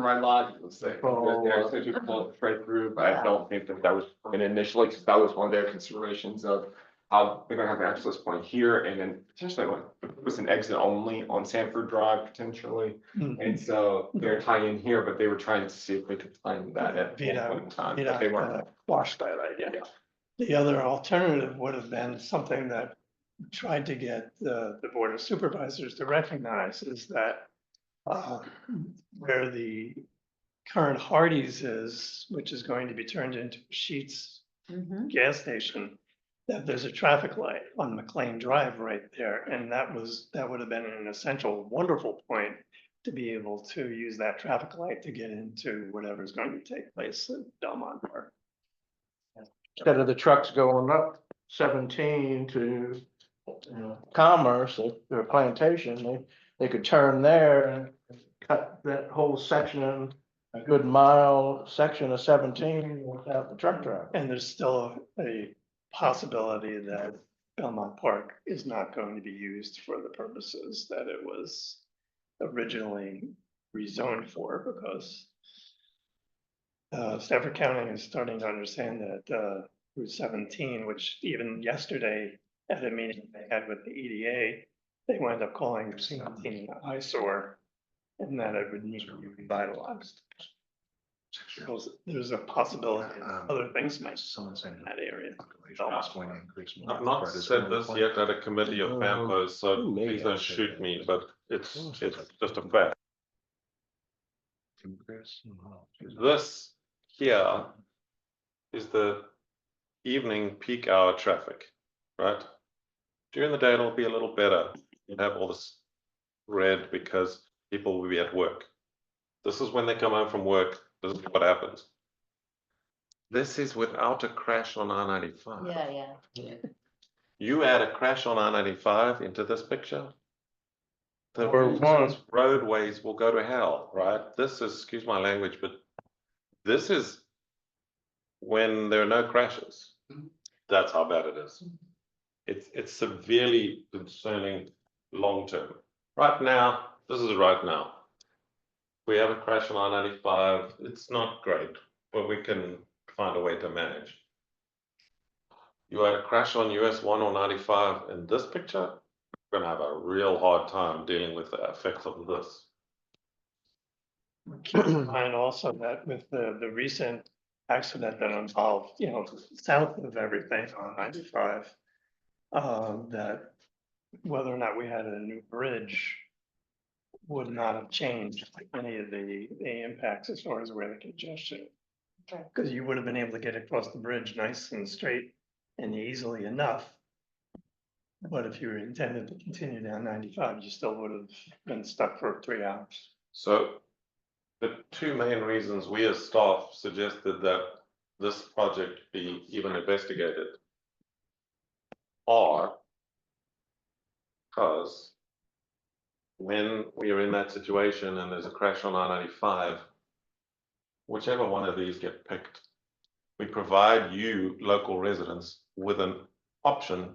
right lot. Let's say, so you pull it straight through, but I don't think that was an initially, because that was one of their considerations of how they're gonna have an access point here, and then potentially like, it was an exit only on Sanford Drive potentially. And so they're tying in here, but they were trying to see if they could find that at one point in time, but they weren't. Washed that idea. The other alternative would have been something that we tried to get the Board of Supervisors to recognize is that where the current Hardee's is, which is going to be turned into Sheetz gas station, that there's a traffic light on McLean Drive right there. And that would have been an essential, wonderful point to be able to use that traffic light to get into whatever's going to take place at Belmont Park. Instead of the trucks going up 17 to Commerce or Plantation, they could turn there and cut that whole section, a good mile section of 17 without the truck traffic. And there's still a possibility that Belmont Park is not going to be used for the purposes that it was originally rezoned for, because Stafford County is starting to understand that Route 17, which even yesterday at a meeting they had with the EDA, they wound up calling Route 17 an eyesore, and that it would need to be revitalized. So there's a possibility that other things might in that area. I've not said this yet at a committee of FAMPO, so please don't shoot me, but it's just a fact. This here is the evening peak hour traffic, right? During the day, it'll be a little better. You'll have all this red because people will be at work. This is when they come home from work. This is what happens. This is without a crash on I-95. Yeah. You add a crash on I-95 into this picture, the Or one. roadways will go to hell, right? This is, excuse my language, but this is when there are no crashes. That's how bad it is. It's severely concerning long term. Right now, this is right now. we have a crash on I-95, it's not great, but we can find a way to manage. You had a crash on US 1 or 95 in this picture, we're gonna have a real hard time dealing with the effects of this. Keep in mind also that with the recent accident that involved, south of everything on 95, that whether or not we had a new bridge would not have changed any of the impacts as far as where the congestion. Because you would have been able to get across the bridge nice and straight and easily enough. But if you were intended to continue down 95, you still would have been stuck for 3 hours. So the two main reasons we as staff suggested that this project be even investigated are because when we are in that situation and there's a crash on I-95, whichever one of these get picked, we provide you, local residents, with an option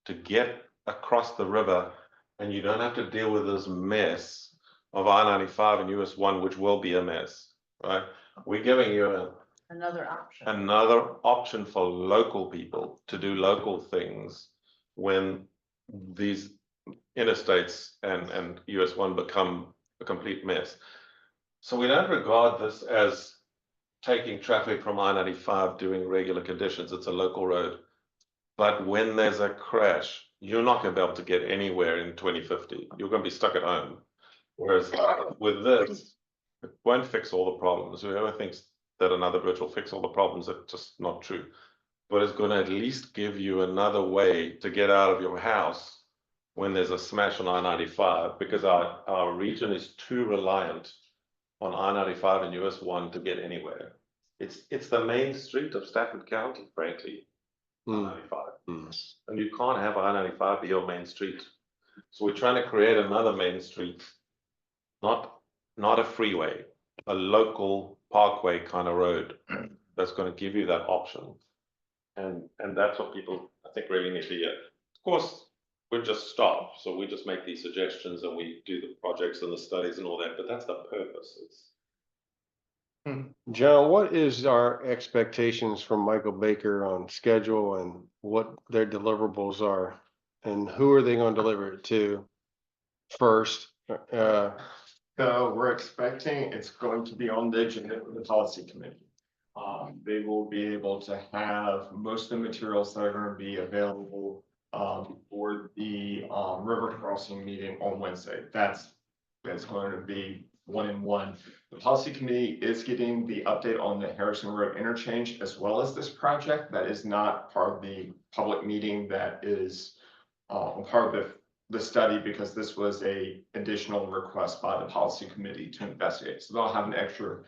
to get across the river, and you don't have to deal with this mess of I-95 and US 1, which will be a mess, right? We're giving you Another option. another option for local people to do local things when these interstates and US 1 become a complete mess. So we don't regard this as taking traffic from I-95 during regular conditions. It's a local road. But when there's a crash, you're not going to be able to get anywhere in 2050. You're going to be stuck at home. Whereas with this, it won't fix all the problems. Whoever thinks that another bridge will fix all the problems, that's just not true. But it's going to at least give you another way to get out of your house when there's a smash on I-95, because our region is too reliant on I-95 and US 1 to get anywhere. It's the main street of Stafford County, frankly, I-95. And you can't have I-95 be your main street. So we're trying to create another main street, not a freeway, a local parkway kind of road that's going to give you that option. And that's what people, I think, really need to hear. Of course, we're just staff, so we just make these suggestions and we do the projects and the studies and all that, but that's the purpose. John, what is our expectations from Michael Baker on schedule and what their deliverables are? And who are they going to deliver it to first? So we're expecting it's going to be on the agenda for the policy committee. They will be able to have most of the materials that are going to be available for the river crossing meeting on Wednesday. That's going to be 1-in-1. The policy committee is getting the update on the Harrison Road interchange as well as this project. That is not part of the public meeting. That is part of the study, because this was a additional request by the policy committee to investigate. So they'll have an extra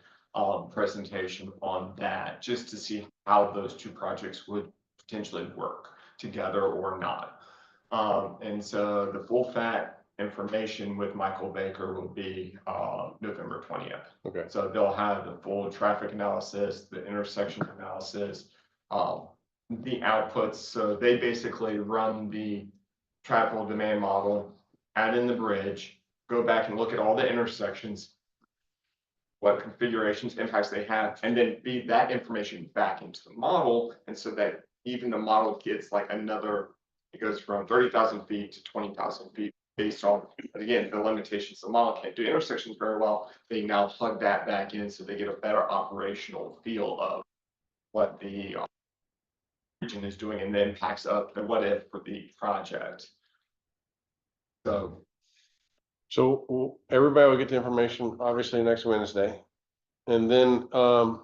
presentation on that just to see how those two projects would potentially work together or not. And so the full fact information with Michael Baker will be November 20th. Okay. So they'll have the full traffic analysis, the intersection analysis, the outputs. So they basically run the traffic demand model, add in the bridge, go back and look at all the intersections, what configurations, impacts they have, and then feed that information back into the model. And so that even the model gets like another, it goes from 30,000 feet to 20,000 feet based on, but again, the limitations. The model can't do intersections very well. They now plug that back in so they get a better operational feel of what the region is doing and then packs up the what if for the project. So everybody will get the information obviously next Wednesday. And then are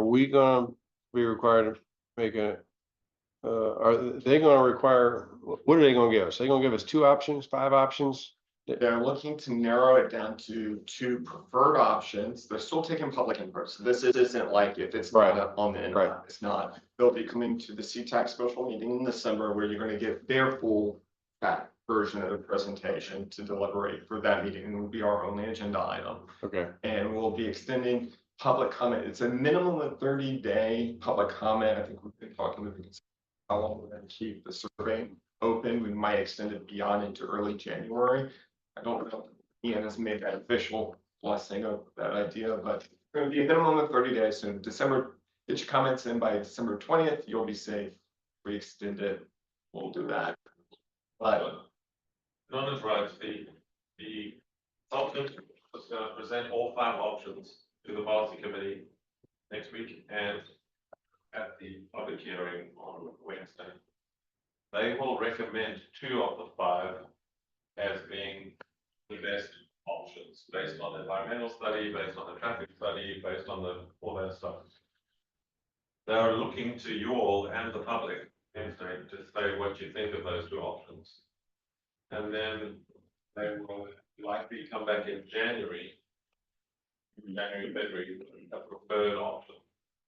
we gonna be required to make are they gonna require, what are they gonna give us? They gonna give us 2 options, 5 options? They're looking to narrow it down to 2 preferred options. They're still taking public input. So this isn't like if it's not up on the internet, Right. It's not. They'll be coming to the CTAC special meeting in December where you're going to get their full version of the presentation to deliberate for that meeting. And it will be our only agenda item. Okay. And we'll be extending public comment. It's a minimum of 30-day public comment. I think we've been talking with how long we're going to keep the survey open. We might extend it beyond into early January. I don't know Ian has made that official blessing of that idea, but it's gonna be a minimum of 30 days, so December, get your comments in by December 20th, you'll be safe. We extend it, we'll do that. But None is right, the consultant is gonna present all 5 options to the policy committee next week and at the public hearing on Wednesday. They will recommend 2 of the 5 as being the best options based on the environmental study, based on the traffic study, based on all that stuff. They are looking to you all and the public Wednesday to say what you think of those 2 options. And then they will likely come back in January, February, a preferred option.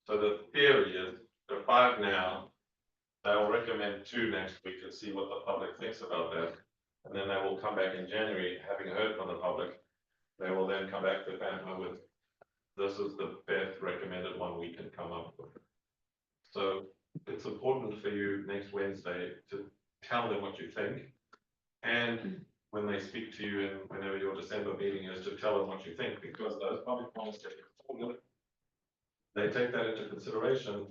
So the theory is there are 5 now. They will recommend 2 next week and see what the public thinks about that. And then they will come back in January, having heard from the public. They will then come back to FAMPO with, this is the best recommended one we can come up with. So it's important for you next Wednesday to tell them what you think. And when they speak to you and whenever your December meeting is, to tell them what you think, because those public comments they take that into consideration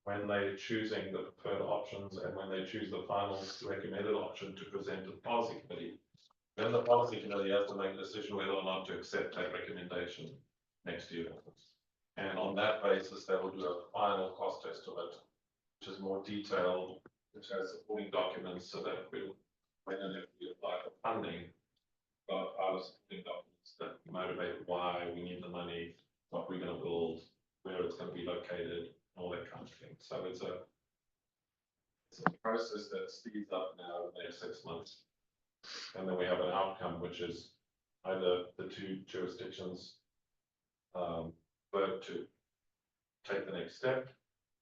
when they're choosing the preferred options and when they choose the final recommended option to present to the policy committee. Then the policy committee has to make a decision whether or not to accept that recommendation next year. And on that basis, they will do a final cost estimate, which is more detailed, which has supporting documents so that when and if we apply for funding, got our supporting documents that motivate why we need the money, what we're going to build, where it's going to be located, all that kind of thing. So it's a process that speeds up now in the next 6 months. And then we have an outcome, which is either the 2 jurisdictions vote to take the next step,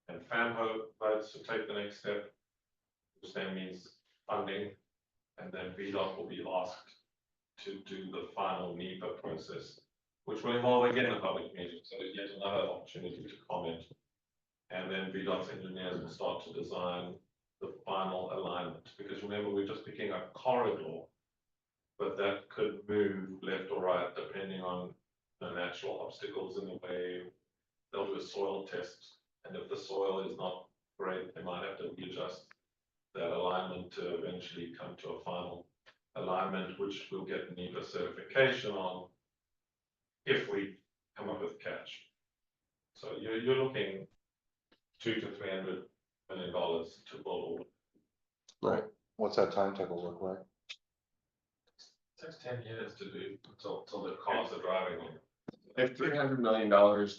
and FAMPO votes to take the next step, which then means funding, and then VDOT will be asked to do the final NEPA process, which will involve again a public meeting, so yet another opportunity to comment. And then VDOT's engineers will start to design the final alignment, because remember, we're just picking a corridor, but that could move left or right depending on the natural obstacles in the way. They'll do a soil test, and if the soil is not great, they might have to readjust that alignment to eventually come to a final alignment, which will get NEPA certification on if we come up with cash. So you're looking $200 to $300 million to build. Right. What's that timetable look like? It takes 10 years to do until the cars are driving on. if $300 million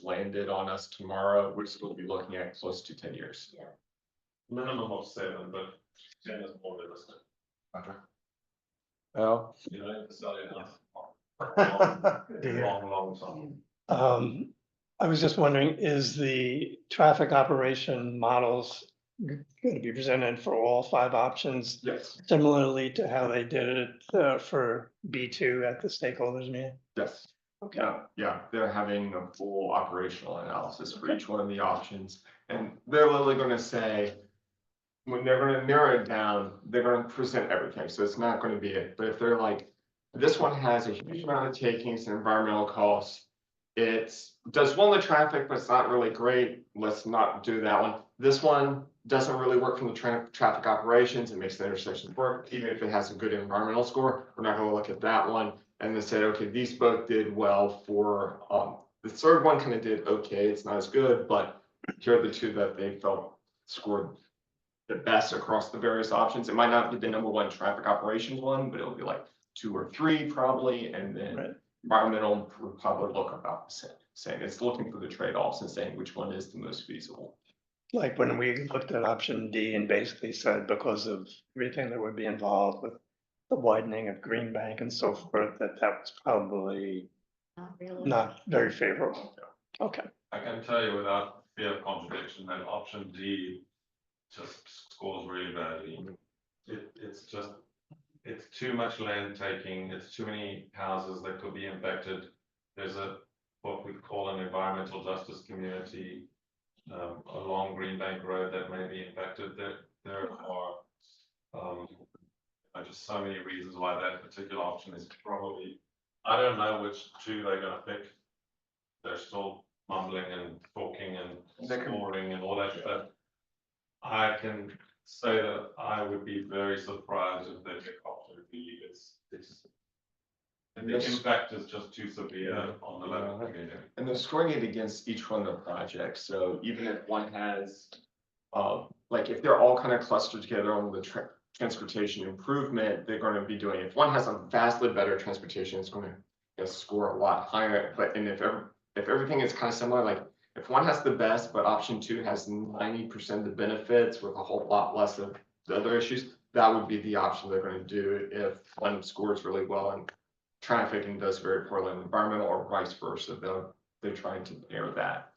landed on us tomorrow, we're still be looking at close to 10 years. Minimum of 7, but 10 is more realistic. Okay. Al? You don't have to sell your house. Long time. I was just wondering, is the traffic operation models going to be presented for all 5 options? Yes. Similarly to how they did it for B2 at the stakeholders meeting? Yes. Okay. Yeah, they're having a full operational analysis for each one of the options. And they're literally going to say, when they're going to narrow it down, they're going to present everything. So it's not going to be it. But if they're like, this one has a huge amount of takings and environmental costs. It's does well in the traffic, but it's not really great. Let's not do that one. This one doesn't really work from the traffic operations. It makes the intersections work. Even if it has a good environmental score, we're not going to look at that one. And they said, okay, these both did well for, the third one kind of did okay. It's not as good, but here are the 2 that they felt scored the best across the various options. It might not be the #1 traffic operations one, but it'll be like 2 or 3 probably. And then Right. environmental will probably look about the same. It's looking for the trade-offs and saying which one is the most feasible. Like when we looked at option D and basically said because of everything that would be involved with the widening of Green Bank and so forth, that was probably Not really. not very favorable. Okay. I can tell you without fear of contradiction that option D just scores really badly. It's too much land taking, it's too many houses that could be impacted. There's what we call an environmental justice community along Green Bank Road that may be impacted. There are just so many reasons why that particular option is probably I don't know which two they're gonna pick. They're still mumbling and talking and They can- scoring and all that stuff. I can say that I would be very surprised if they pick option B. The impact is just too severe on the local community. And they're scoring it against each one of the projects, so even if one has, like, if they're all kind of clustered together on the transportation improvement, they're gonna be doing, if one has a vastly better transportation, it's gonna score a lot higher, but, and if everything is kind of similar, like, if one has the best, but option two has 90% of the benefits with a whole lot less of the other issues, that would be the option they're gonna do if one scores really well in traffic and does very poorly in environmental, or vice versa. They're trying to pair that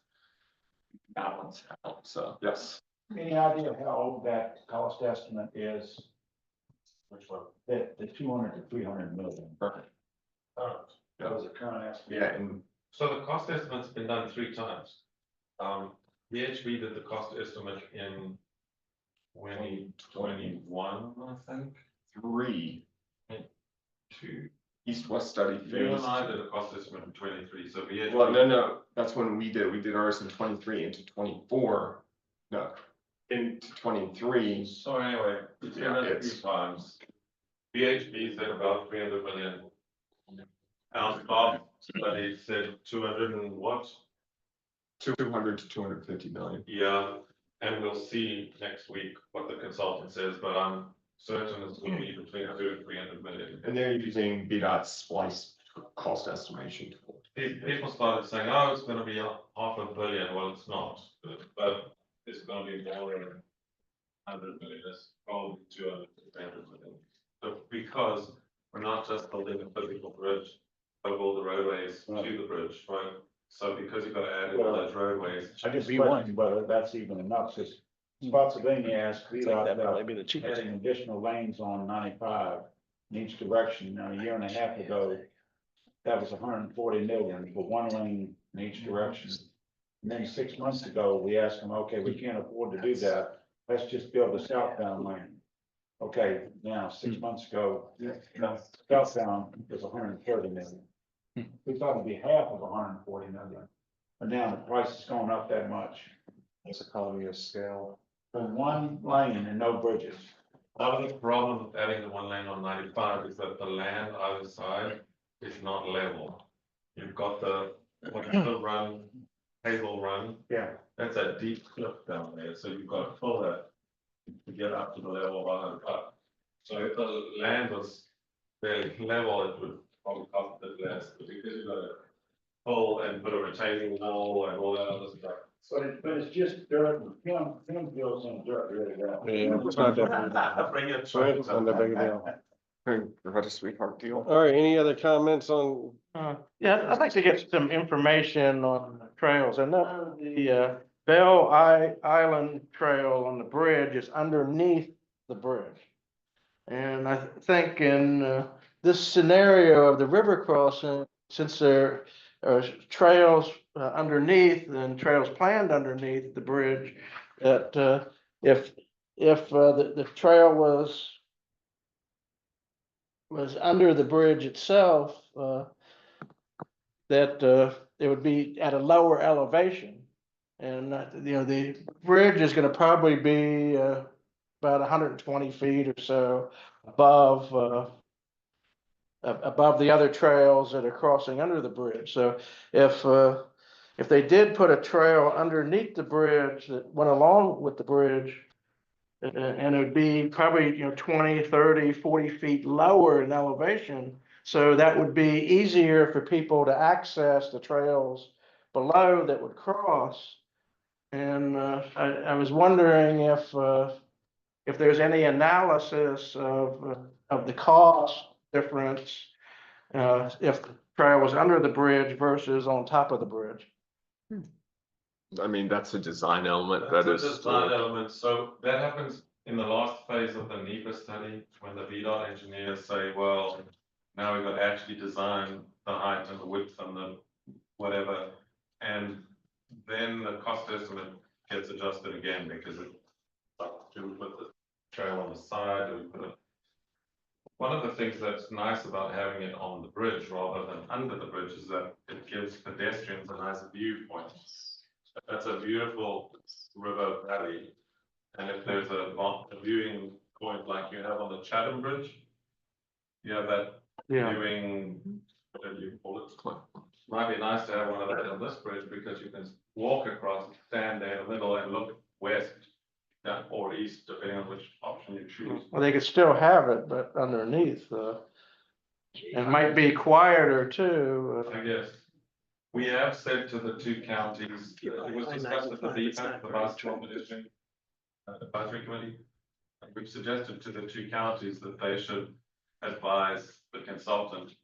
balance out, so, yes. Any idea of how old that cost estimate is? Which one? The 200 to 300 million. Perfect. That was a current estimate. Yeah, and So the cost estimate's been done 3 times. VHB did the cost estimate in 2021, I think. 3, 2. east-west study You phase. and I did a cost estimate in 23, so VHB. Well, no, that's when we did ours in 23 into 24, no, into 23. So anyway, it's Yeah, done it it's- 3 times. VHB said about 300 million. Our staff study said 200 and what? 200 to 250 million. Yeah, and we'll see next week what the consultant says, but I'm certain it's going to be between 200 and 300 million. And they're using BDOT splice cost estimation tool. People started saying, oh, it's gonna be $500 million, well, it's not, but it's gonna be more than 100 million, it's probably 200 to 300 million. But because we're not just building a physical bridge, but all the roadways to the bridge, right? So because you've got to add in all those roadways. I just V1. question whether that's even enough, because Spotsylvania asked VDOT That'd probably about be the cheapest. adding additional lanes on 95 in each direction. Now, a year and a half ago, that was 140 million for 1 lane in each direction. And then 6 months ago, we asked them, okay, we can't afford to do that. Let's just build a southbound lane. Okay, now, 6 months ago, southbound was 130 million. We thought it'd be half of 140 million, but now the price has gone up that much. It's economy of scale. For 1 lane and no bridges. Part of the problem with adding the 1 lane on 95 is that the land either side is not level. You've got what's the run, Hazel Run, Yeah. that's a deep cliff down there, so you've got to pull that to get up to the level of 105. So if the land was fairly level, it would probably cost a bit less, but because you've got to pull and put a retaining wall and all that other stuff. But it's just dirt, Kim builds some dirt really well. Yeah, it's not that, Bring it. it's not that big a deal. What a sweetheart deal. All right, any other comments on, Yeah, I'd like to get some information on the trails. I know the Bell Island Trail on the bridge is underneath the bridge. And I think in this scenario of the river crossing, since there are trails underneath and trails planned underneath the bridge, that if the trail was under the bridge itself, that it would be at a lower elevation. And, the bridge is gonna probably be about 120 feet or so above the other trails that are crossing under the bridge. So if they did put a trail underneath the bridge that went along with the bridge, and it would be probably, 20, 30, 40 feet lower in elevation. So that would be easier for people to access the trails below that would cross. And I was wondering if there's any analysis of the cost difference if the trail was under the bridge versus on top of the bridge. I mean, that's a design element That's that a is. design element, so that happens in the last phase of the NEPA study, when the VDOT engineers say, well, now we've got to actually design the height and the width and the whatever, and then the cost estimate gets adjusted again, because it, like, do we put the trail on the side, do we put it One of the things that's nice about having it on the bridge rather than under the bridge is that it gives pedestrians a nice viewpoint. That's a beautiful river valley. And if there's a viewing point like you have on the Chatham Bridge, you have that Yeah. viewing, whatever you call it. Might be nice to have one of those on this bridge because you can walk across, stand there in the middle and look west, or east, depending on which option you choose. Well, they could still have it, but underneath, it might be quieter too. I guess. We have said to the two counties, it was discussed at the DPAC, the Basketball Pedestrian Advisory Committee. We've suggested to the two counties that they should advise the consultant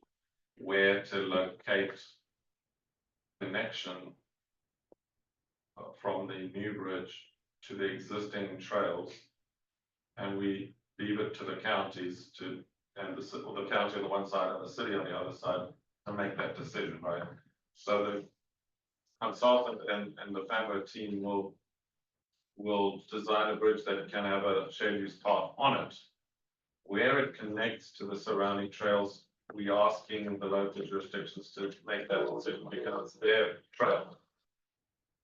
where to locate connection from the new bridge to the existing trails. And we leave it to the counties to, and the county on the one side and the city on the other side to make that decision, right? So the consultant and the FAMPO team will design a bridge that can have a shared use path on it. Where it connects to the surrounding trails, we are asking the local jurisdictions to make that decision because it's their trail.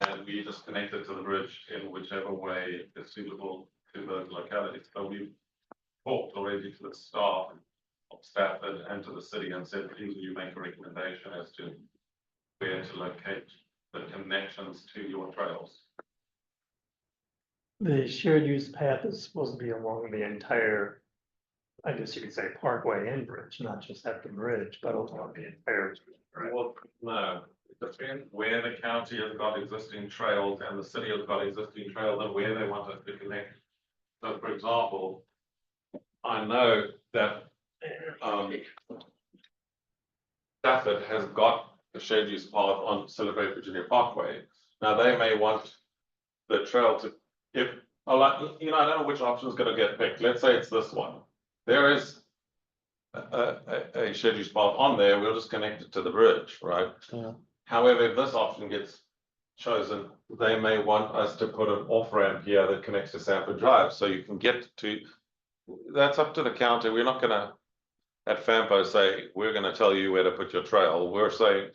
And we just connect it to the bridge in whichever way is suitable to those localities. So we've talked already to the staff of Stafford and to the city and said, please you make a recommendation as to where to locate the connections to your trails. The shared use path is supposed to be along the entire, I guess you could say parkway and bridge, not just at the bridge, but along the entire. Well, no, it depends where the county has got existing trails and the city has got existing trails and where they want us to connect. So for example, I know that Stafford has got a shared use path on Celebrate Virginia Parkway. Now they may want the trail to, if, I don't know which option is going to get picked. Let's say it's this one. There is a shared use path on there. We'll just connect it to the bridge, right? Yeah. However, if this option gets chosen, they may want us to put an off ramp here that connects to Sanford Drive, so you can get to. That's up to the county. We're not going to, at FAMPO, say we're going to tell you where to put your trail. We're saying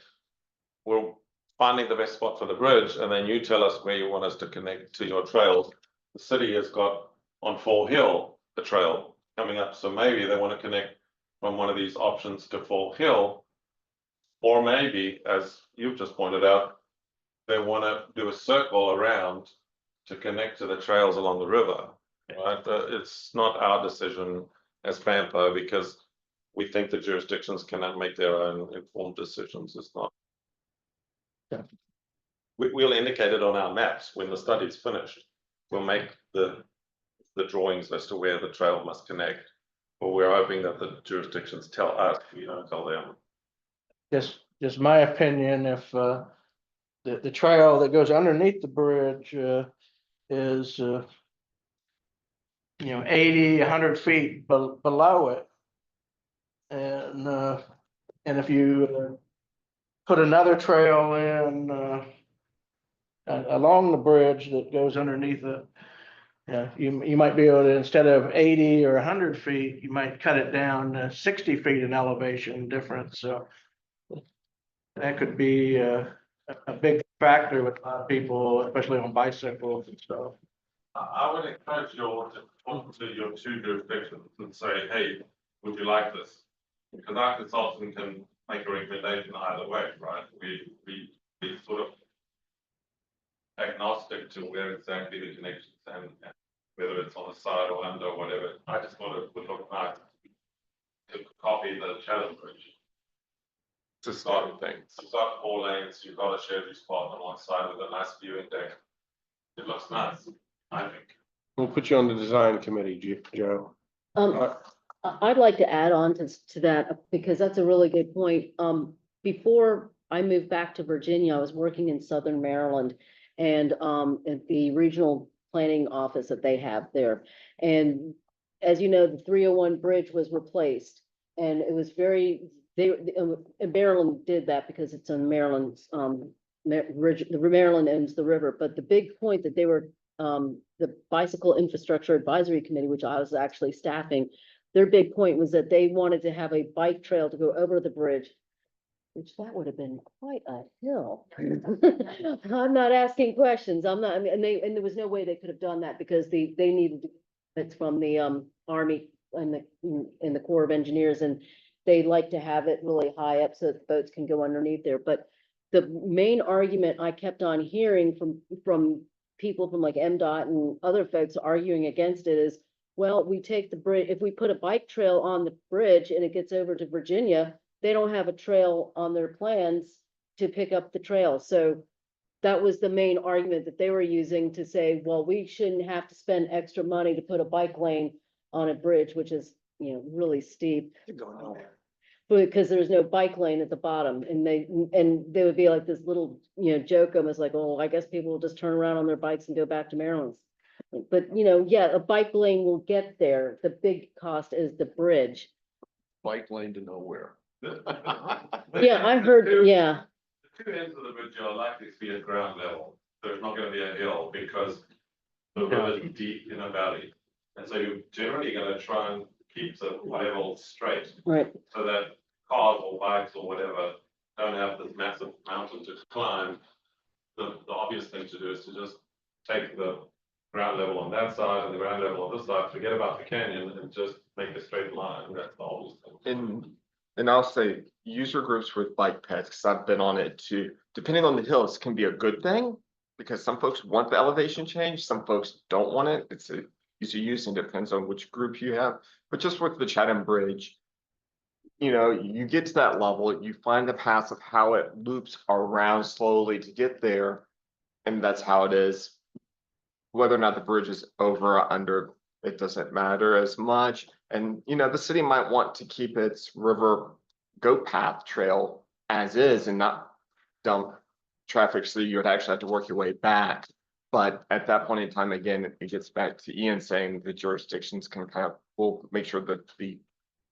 we're finding the best spot for the bridge, and then you tell us where you want us to connect to your trails. The city has got on Fall Hill the trail coming up, so maybe they want to connect from one of these options to Fall Hill, or maybe, as you've just pointed out, they want to do a circle around to connect to the trails along the river. Right? It's not our decision as FAMPO because we think the jurisdictions cannot make their own informed decisions. It's not. Yeah. We'll indicate it on our maps when the study's finished. We'll make the drawings as to where the trail must connect. But we're hoping that the jurisdictions tell us, we don't tell them. Just my opinion, if the trail that goes underneath the bridge is 80, 100 feet below it. And if you put another trail in along the bridge that goes underneath it, you might be able to, instead of 80 or 100 feet, you might cut it down 60 feet in elevation difference. So that could be a big factor with a lot of people, especially on bicycles and stuff. I would encourage you all to talk to your two jurisdictions and say, hey, would you like this? Because our consultant can make a recommendation either way, right? We sort of agnostic to where exactly the connections and whether it's on the side or under or whatever. I just thought it would look nice to copy the Chatham Bridge. To start things. You've got 4 lanes, you've got a shared use path on one side with a nice viewing deck. It looks nice, I think. We'll put you on the design committee, Joe. I'd like to add on to that because that's a really good point. Before I moved back to Virginia, I was working in Southern Maryland and at the regional planning office that they have there. And as you know, the 301 bridge was replaced, and it was Maryland did that because it's in Maryland's Maryland owns the river. But the big point that they were the Bicycle Infrastructure Advisory Committee, which I was actually staffing, their big point was that they wanted to have a bike trail to go over the bridge, which that would have been quite a hill. I'm not asking questions. I'm not, I mean, and there was no way they could have done that because they needed it's from the Army and the Corps of Engineers, and they like to have it really high up so that boats can go underneath there. But the main argument I kept on hearing from people from like MDOT and other folks arguing against it is, well, we take the bridge, if we put a bike trail on the bridge and it gets over to Virginia, they don't have a trail on their plans to pick up the trail. So that was the main argument that they were using to say, well, we shouldn't have to spend extra money to put a bike lane on a bridge, which is, you know, really steep. Because there's no bike lane at the bottom, and they would be like this little, you know, joke, almost like, oh, I guess people will just turn around on their bikes and go back to Maryland's. But, you know, yeah, a bike lane will get there. The big cost is the bridge. Bike lane to nowhere. Yeah, I heard, yeah. The two ends of the bridge are likely to be at ground level, so it's not gonna be a hill because the river is deep in a valley. And so you're generally gonna try and keep the level straight, Right. so that cars or bikes or whatever don't have this massive mountain to climb. The obvious thing to do is to just take the ground level on that side and the ground level on this side, forget about the canyon and just make a straight line. That's the obvious thing. And I'll say user groups with bike paths, because I've been on it too, depending on the hills, can be a good thing. Because some folks want the elevation change, some folks don't want it. It's a user use and depends on which group you have. But just with the Chatham Bridge, you know, you get to that level, you find the path of how it loops around slowly to get there. And that's how it is. Whether or not the bridge is over or under, it doesn't matter as much. And, you know, the city might want to keep its river goat path trail as is and not dump traffic, so you would actually have to work your way back. But at that point in time, again, it gets back to Ian saying the jurisdictions can kind of, will make sure that the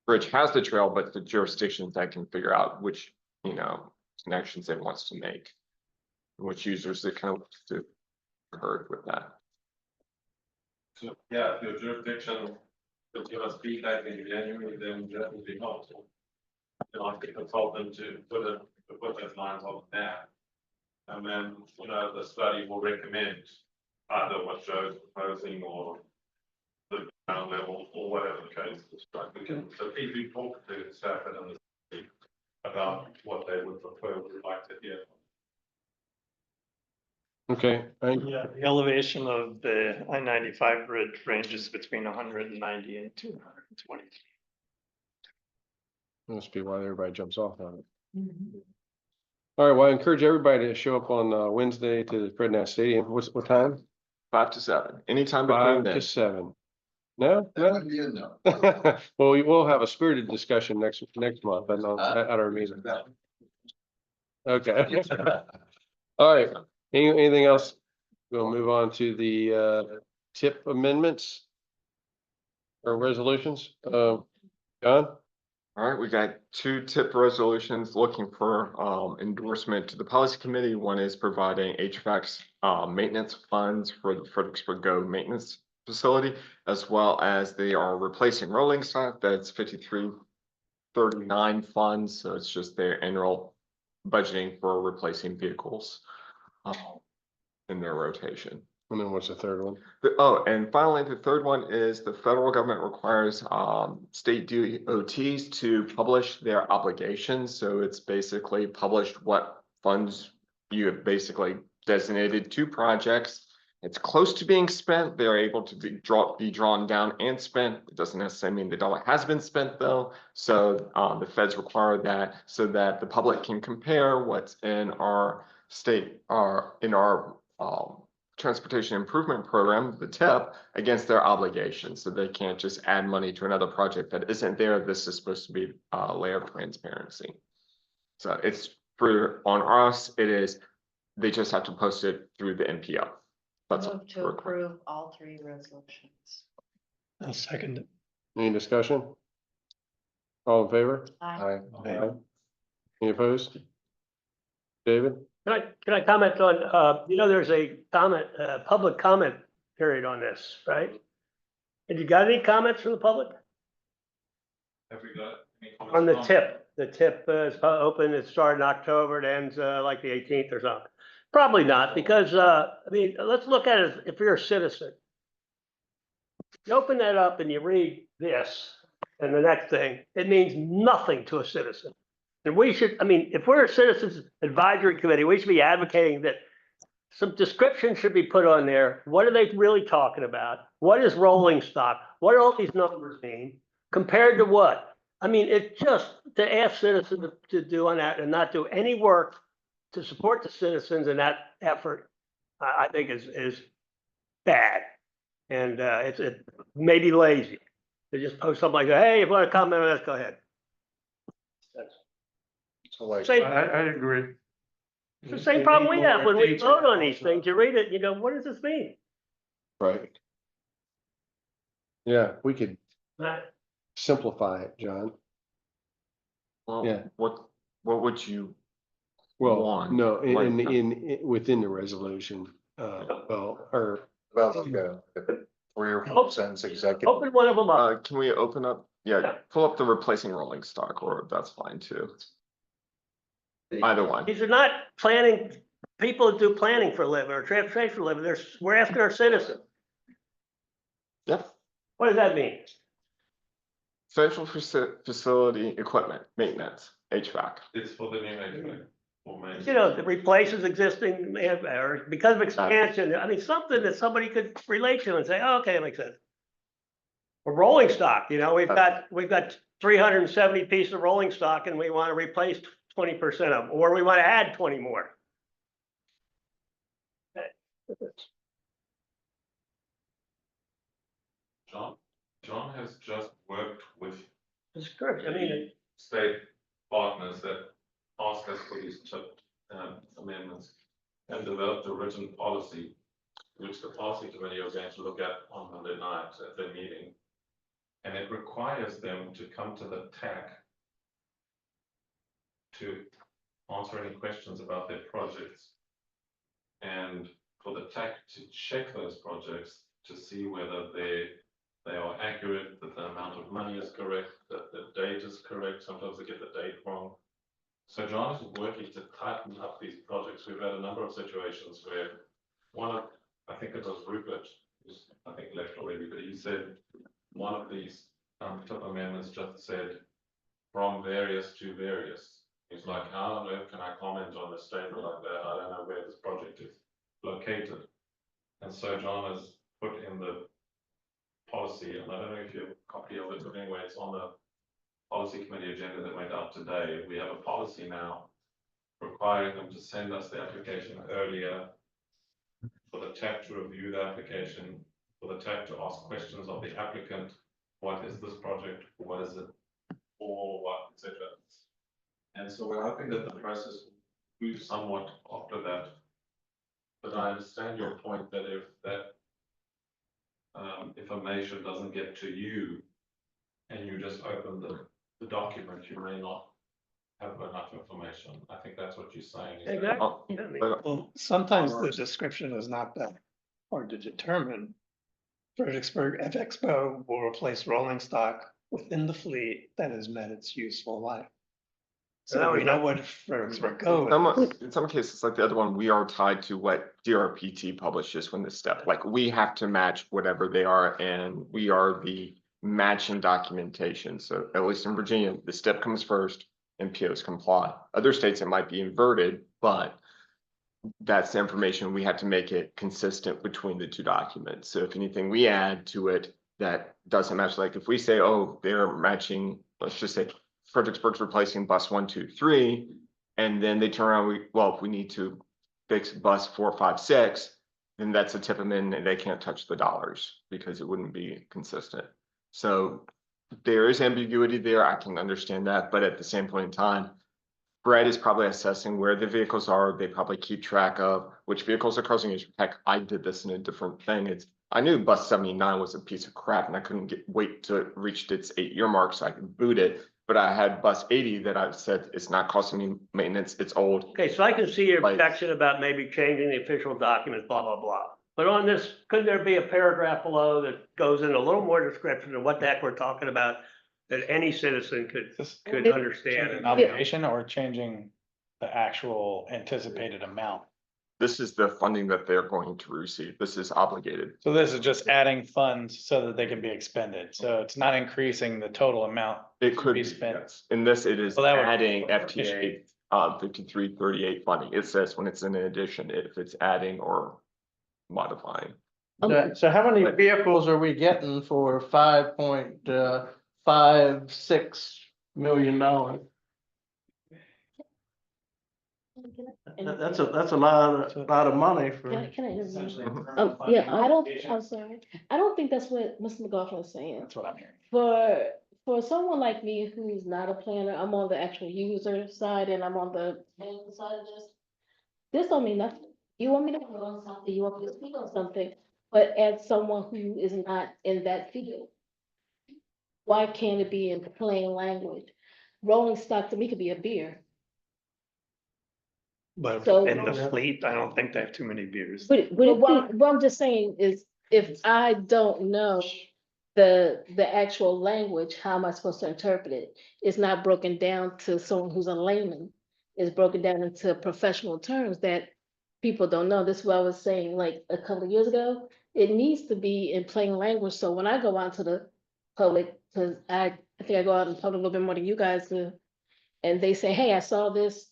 bridge has the trail, but the jurisdictions that can figure out which, you know, connections it wants to make, which users it kind of to heard with that. So, yeah, if your jurisdiction will give us feedback in January, then that would be helpful. You know, I could consult them to put those lines on the map. And then, you know, the study will recommend either what Joe's proposing or the ground level or whatever the case is. So please do talk to Stafford and the city about what they would prefer, would like to hear. Okay, Yeah, the elevation of the I-95 bridge ranges between 190 and 220. must be why everybody jumps off on it. All right, well, I encourage everybody to show up on Wednesday to the Fred Nash Stadium. What time? 5 to 7, anytime between 5 then. to 7. No, no. Well, we will have a spirited discussion next month at our meeting. Okay. All right. Anything else? We'll move on to the tip amendments or resolutions. John? All right, we got 2 tip resolutions looking for endorsement to the policy committee. One is providing HVAC maintenance funds for the Fredericksburg Go maintenance facility, as well as they are replacing rolling stock. That's 5339 funds. So it's just their annual budgeting for replacing vehicles in their rotation. And then what's the third one? Oh, and finally, the third one is the federal government requires state DOTs to publish their obligations. So it's basically published what funds you have basically designated to projects. It's close to being spent. They're able to be drawn down and spent. It doesn't necessarily mean the dollar has been spent though. So the feds require that so that the public can compare what's in our state or in our transportation improvement program, the TIP, against their obligations. So they can't just add money to another project that isn't there. This is supposed to be a layer of transparency. So it's on us, it is, they just have to post it through the NPO. That's Move to approve all 3 resolutions. I'll second it. Any discussion? All in favor? Aye. Aye. Any opposed? David? Can I comment on, you know, there's a public comment period on this, right? Have you got any comments from the public? Have we got any comments? On the Tom? tip, the tip is open, it started in October, it ends like the 18th or something. Probably not, because I mean, let's look at it if you're a citizen. You open that up and you read this and the next thing, it means nothing to a citizen. And we should, I mean, if we're a citizens advisory committee, we should be advocating that some description should be put on there. What are they really talking about? What is rolling stock? What do all these numbers mean? Compared to what? I mean, it's just to ask citizens to do on that and not do any work to support the citizens in that effort, I think is bad. And it may be lazy to just post something like that. Hey, if you want to comment on this, go ahead. So like, Same, I agree. it's the same problem we have when we vote on these things. You read it, you go, what does this mean? right. Yeah, we could Right. simplify it, John. Well, Yeah. what would you Well, want? no, Like, within the resolution, well, or. Well, like a 3 or 4 Open- sentence executive. Open one of them up. Can we open up? Yeah, pull up the replacing rolling stock, or that's fine too. Either one. These are not planning, people that do planning for a living or transportation for a living. We're asking our citizens. Yep. What does that mean? Central facility equipment, maintenance, HVAC. It's for the new HVAC. Or main. You know, it replaces existing, or because of expansion, I mean, something that somebody could relate to and say, oh, okay, it makes sense. Or rolling stock, you know, we've got 370 pieces of rolling stock and we want to replace 20% of them, or we want to add 20 more. John has just worked with Description, I mean, state partners that ask us for these chip amendments and developed a written policy, which the policy committee are going to look at on Monday night at their meeting. And it requires them to come to the TAC to answer any questions about their projects. And for the TAC to check those projects to see whether they are accurate, that the amount of money is correct, that the date is correct. Sometimes they get the date wrong. So John is working to tighten up these projects. We've had a number of situations where I think it was Rupert, who's I think left already, but he said one of these tip amendments just said from various to various. He's like, how on earth can I comment on a statement like that? I don't know where this project is located. And so John has put in the policy, and I don't know if you have a copy of it, but anyway, it's on the policy committee agenda that went out today. We have a policy now requiring them to send us the application earlier, for the TAC to review the application, for the TAC to ask questions of the applicant. What is this project? What is it for? What, etc. And so we're hoping that the process will move somewhat after that. But I understand your point that if that information doesn't get to you and you just open the document, you may not have enough information. I think that's what you're saying. Is that- exactly. Well, sometimes the description is not that hard to determine. Fredericksburg FXPO will replace rolling stock within the fleet that has met its useful life. So we know what Fredericksburg goes. In some cases, like the other one, we are tied to what DRPT publishes when this step, like we have to match whatever they are, and we are the matching documentation. So at least in Virginia, the step comes first and POs comply. Other states, it might be inverted, but that's the information. We have to make it consistent between the two documents. So if anything we add to it that doesn't match, like if we say, oh, they're matching, let's just say Fredericksburg's replacing bus 1, 2, 3, and then they turn around, if we need to fix bus 4, 5, 6, then that's a tip them in and they can't touch the dollars because it wouldn't be consistent. So there is ambiguity there. I can understand that, but at the same point in time, Brett is probably assessing where the vehicles are. They probably keep track of which vehicles are causing issues. Heck, I did this in a different thing. I knew bus 79 was a piece of crap and I couldn't wait till it reached its 8-year mark so I could boot it. But I had bus 80 that I said it's not costing me maintenance. It's old. Okay, so I can see your objection about maybe changing the official documents, blah, blah, blah. But on this, couldn't there be a paragraph below that goes in a little more description of what the heck we're talking about? that any citizen This could It- understand. An obligation or changing the actual anticipated amount? This is the funding that they're going to receive. This is obligated. So this is just adding funds so that they can be expended. So it's not increasing the total amount. It to could be be, spent. yes. In this, it is Well, that would- adding FTA 5338 funding. It says when it's in addition, if it's adding or modifying. So how many But- vehicles are we getting for $5.56 million? That's a lot of money for. Can I intervene? Mhm. Yeah, I'm sorry. I don't think that's what Mr. McGoffin was saying. That's what I'm hearing. For someone like me who's not a planner, I'm on the actual user side and I'm on the planning side of this. This don't mean nothing. You want me to vote on something, you want me to speak on something, but as someone who is not in that field, why can't it be in plain language? Rolling stock to me could be a beer. But So- in the fleet, I don't think they have too many beers. But what I'm just saying is, if I don't know the actual language, how am I supposed to interpret it? It's not broken down to someone who's a layman. It's broken down into professional terms that people don't know. This is what I was saying, like a couple of years ago. It needs to be in plain language, so when I go out to the public, because I think I go out in public a little bit more than you guys do, and they say, hey, I saw this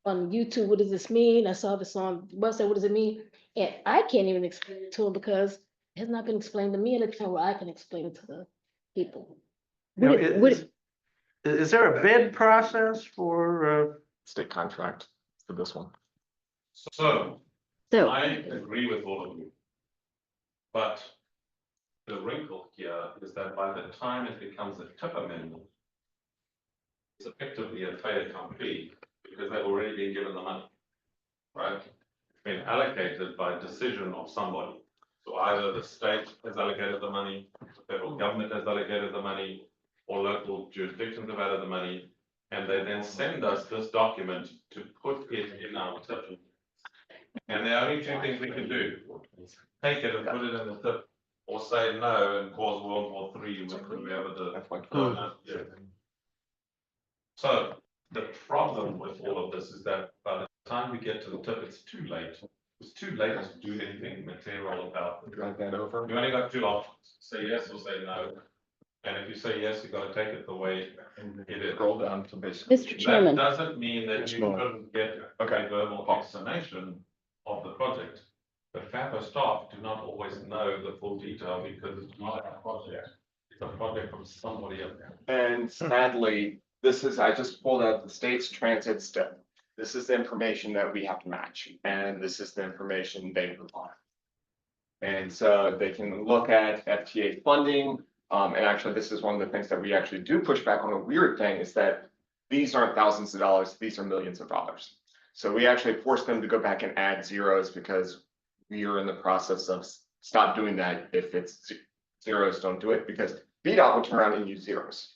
on YouTube, what does this mean? I saw this on website, what does it mean? And I can't even explain it to them because it has not been explained to me in a time where I can explain it to the people. You know, Would it- is there a bid process for, State contract for this one. So So, I agree with all of you. But the wrinkle here is that by the time it becomes a TIP amendment, it's effectively a fait accompli because they've already been given the money. Right? It's been allocated by decision of somebody. So either the state has allocated the money, the federal government has allocated the money, or local jurisdictions have added the money. And they then send us this document to put it in our TIP. And there are only two things we can do. Take it and put it in the TIP, or say no and cause World War III with whoever the. So the problem with all of this is that by the time we get to the TIP, it's too late. It's too late to do anything material about it. Drag that over. You only got two options, say yes or say no. And if you say yes, you gotta take it the way it is. Scroll down to basically. Mr. That Chairman, doesn't mean that Yes, you Lord. couldn't get a verbal explanation of the project. But FAMPO staff do not always know the full detail because it's not our project. It's a project from somebody else. And sadly, this is, I just pulled out the state's transit step. This is the information that we have to match, and this is the information they provide. And so they can look at FTA funding, and actually, this is one of the things that we actually do push back on. A weird thing is that these aren't thousands of dollars, these are millions of dollars. So we actually force them to go back and add zeros because we are in the process of stop doing that. If it's zeros, don't do it, because VDOT will turn around and use zeros.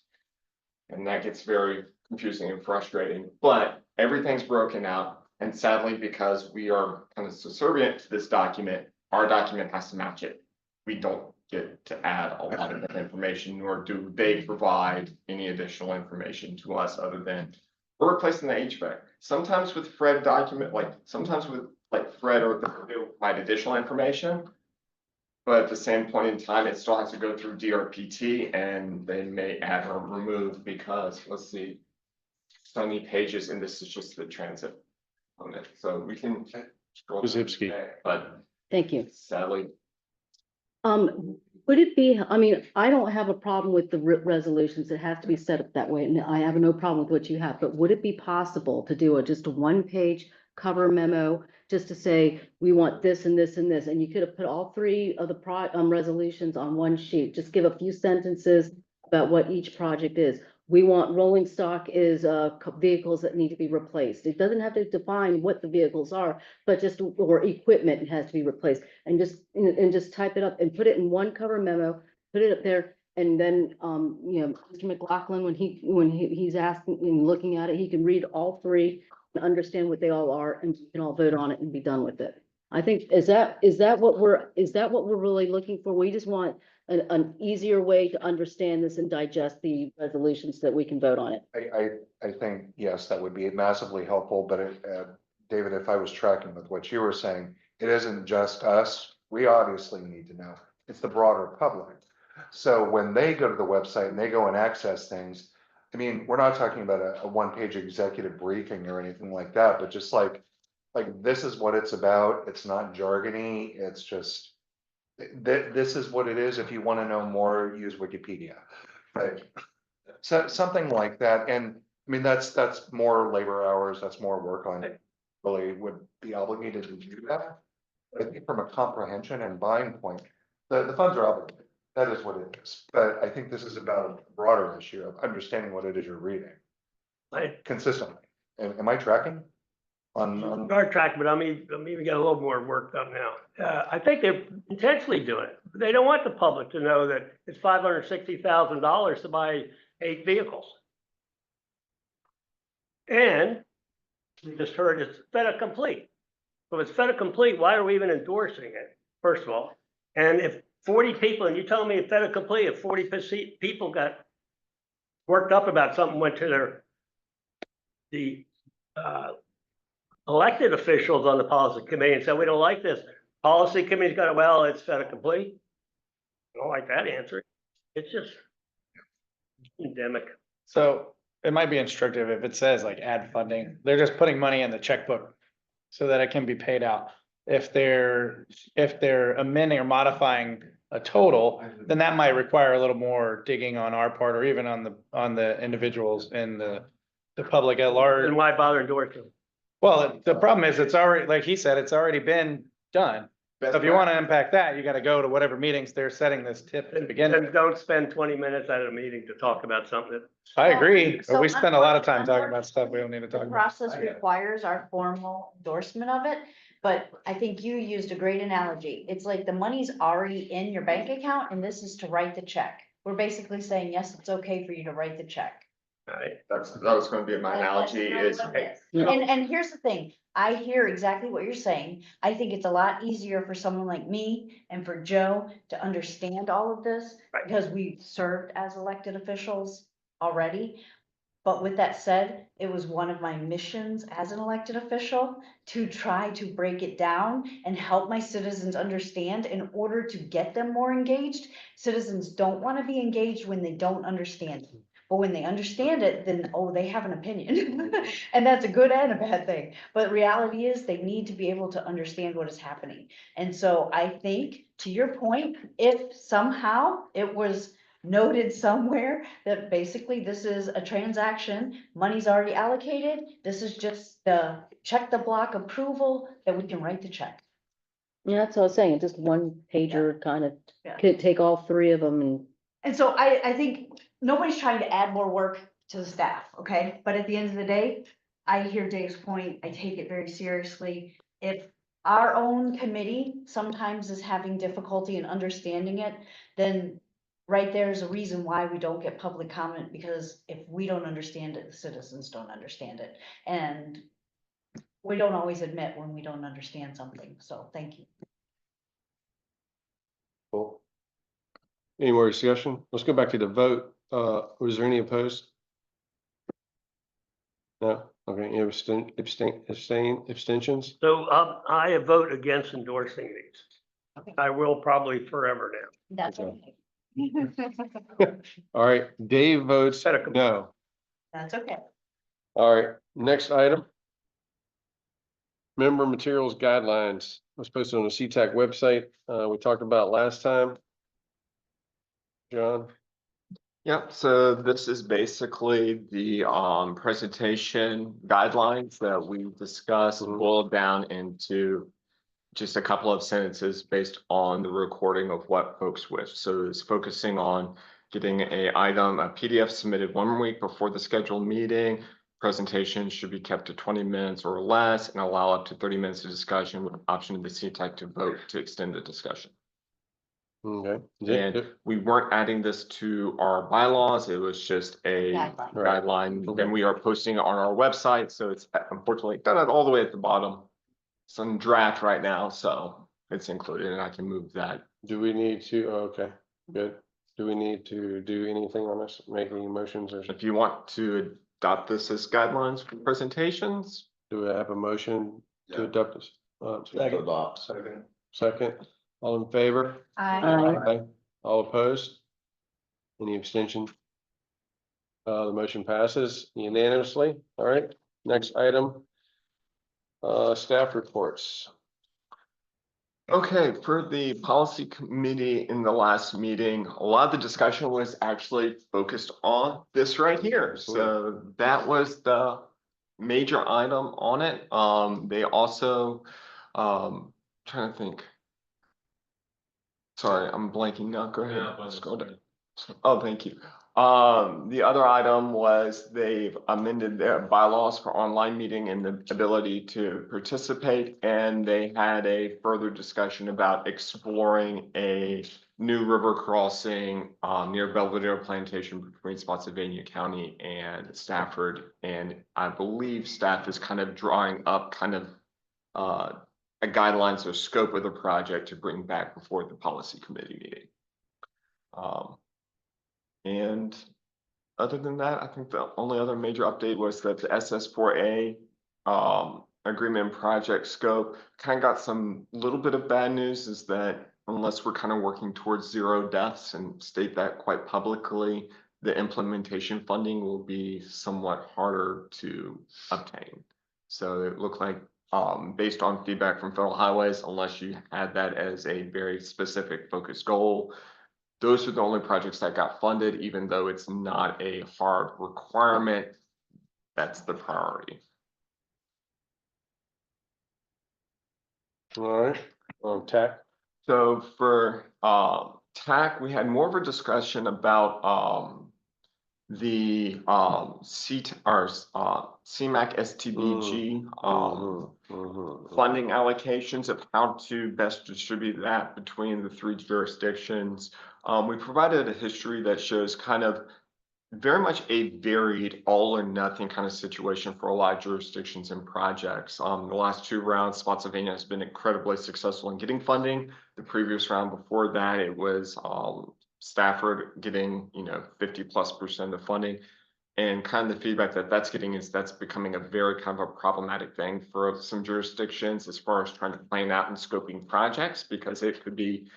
And that gets very confusing and frustrating, but everything's broken out. And sadly, because we are kind of subservient to this document, our document has to match it. We don't get to add a lot of that information, nor do they provide any additional information to us other than we're replacing the HVAC. Sometimes with Fred document, sometimes with Fred or they'll provide additional information. But at the same point in time, it still has to go through DRPT and they may add or remove because, let's see, so many pages, and this is just the transit on it. So we can scroll through today, but thank you. sadly, Would it be, I mean, I don't have a problem with the resolutions. It has to be set up that way. And I have no problem with what you have, but would it be possible to do just a one-page cover memo? Just to say, we want this and this and this, and you could have put all three of the resolutions on one sheet, just give a few sentences about what each project is. We want rolling stock is vehicles that need to be replaced. It doesn't have to define what the vehicles are, but just, or equipment has to be replaced. And just type it up and put it in one cover memo, put it up there. And then, Mr. McLaughlin, when he's asking and looking at it, he can read all three and understand what they all are, and we can all vote on it and be done with it. I think, is that what we're really looking for? We just want an easier way to understand this and digest the resolutions so that we can vote on it. I think, yes, that would be massively helpful, but David, if I was tracking with what you were saying, it isn't just us. We obviously need to know. It's the broader public. So when they go to the website and they go and access things, I mean, we're not talking about a one-page executive briefing or anything like that, but just like this is what it's about. It's not jargony. It's just, this is what it is. If you want to know more, use Wikipedia. Right? So something like that. And I mean, that's more labor hours. That's more work on it. Really would be obligated to do that. I think from a comprehension and buying point, the funds are obligated. That is what it is. But I think this is about a broader issue of understanding what it is you're reading consistently. And am I tracking? On Guard track, but I'm even getting a little more work done now. I think they're intentionally doing it. They don't want the public to know that it's $560,000 to buy 8 vehicles. And we just heard it's fait accompli. So if it's fait accompli, why are we even endorsing it, first of all? And if 40 people, and you tell me it's fait accompli, if 40 people got worked up about something, went to the elected officials on the policy committee and said, we don't like this. Policy committee's got, well, it's fait accompli. I don't like that answer. It's just endemic. So it might be instructive if it says like add funding, they're just putting money in the checkbook so that it can be paid out. If they're amending or modifying a total, then that might require a little more digging on our part or even on the individuals and the public at large. And why bother endorsing? Well, the problem is it's already, like he said, it's already been done. So if you want to impact that, you got to go to whatever meetings they're setting this tip to begin with. And don't spend 20 minutes at a meeting to talk about something. I agree, but So we spend a lot of time talking about stuff we don't need to talk The about. process requires our formal endorsement of it, but I think you used a great analogy. It's like the money's already in your bank account and this is to write the check. We're basically saying, yes, it's okay for you to write the check. Right. that was gonna be my analogy is, And here's the thing, I hear exactly what you're saying. I think it's a lot easier for someone like me and for Joe to understand all of this Right. because we've served as elected officials already. But with that said, it was one of my missions as an elected official to try to break it down and help my citizens understand in order to get them more engaged. Citizens don't want to be engaged when they don't understand it. But when they understand it, then, oh, they have an opinion. And that's a good and a bad thing. But reality is they need to be able to understand what is happening. And so I think, to your point, if somehow it was noted somewhere that basically this is a transaction, money's already allocated, this is just the check the block approval, that we can write the check. Yeah, that's what I was saying, just one pager kind of, Yeah. could take all 3 of them And so I think nobody's trying to add more work to the staff, okay? But at the end of the day, I hear Dave's point, I take it very seriously. If our own committee sometimes is having difficulty in understanding it, then right there is a reason why we don't get public comment, because if we don't understand it, the citizens don't understand it. And we don't always admit when we don't understand something, so thank you. Cool. Any more discussion? Let's go back to the vote. Was there any opposed? No? Okay, any abstentions? So I vote against endorsing these. I will probably forever now. That's Okay. okay. All right, Dave votes Set a- no. That's okay. All right, next item. Member materials guidelines was posted on the CTAC website. We talked about last time. John? Yep, so this is basically the presentation guidelines that we discussed, boiled down into just a couple of sentences based on the recording of what folks wish. So it's focusing on getting a PDF submitted 1 week before the scheduled meeting. Presentation should be kept to 20 minutes or less and allow up to 30 minutes of discussion with the option of the CTAC to vote to extend the discussion. Okay. And we weren't adding this to our bylaws. It was just a guideline. And we are posting it on our website. So it's unfortunately done it all the way at the bottom. It's on draft right now, so it's included and I can move that. Do we need to, okay. Good. Do we need to do anything on this, make any motions or If you want to adopt this as guidelines for presentations, do we have a motion to Yeah. adopt this? Second. Second. Second, all in favor? Aye. All opposed? Any abstention? The motion passes unanimously. All right, next item. Staff reports. okay, for the policy committee in the last meeting, a lot of the discussion was actually focused on this right here. So that was the major item on it. They also, trying to think. Sorry, I'm blanking now. Go ahead. Scroll down. Oh, thank you. The other item was they've amended their bylaws for online meeting and the ability to participate. And they had a further discussion about exploring a new river crossing near Belvedere Plantation between Spotsylvania County and Stafford. And I believe staff is kind of drawing up kind of a guidelines or scope of the project to bring back before the policy committee meeting. And other than that, I think the only other major update was that the SS4A agreement project scope kind of got some little bit of bad news, is that unless we're kind of working towards 0 deaths and state that quite publicly, the implementation funding will be somewhat harder to obtain. So it looked like based on feedback from Federal Highways, unless you had that as a very specific focused goal, those are the only projects that got funded, even though it's not a hard requirement. That's the priority. All right, TAC. So for TAC, we had more of a discussion about the CMAC STBG funding allocations of how to best distribute that between the 3 jurisdictions. We provided a history that shows kind of very much a varied all or nothing kind of situation for a lot of jurisdictions and projects. The last 2 rounds, Spotsylvania has been incredibly successful in getting funding. The previous round before that, it was Stafford getting, 50+% of funding. And kind of the feedback that that's getting is that's becoming a very kind of a problematic thing for some jurisdictions as far as trying to plan out and scoping projects, because it could be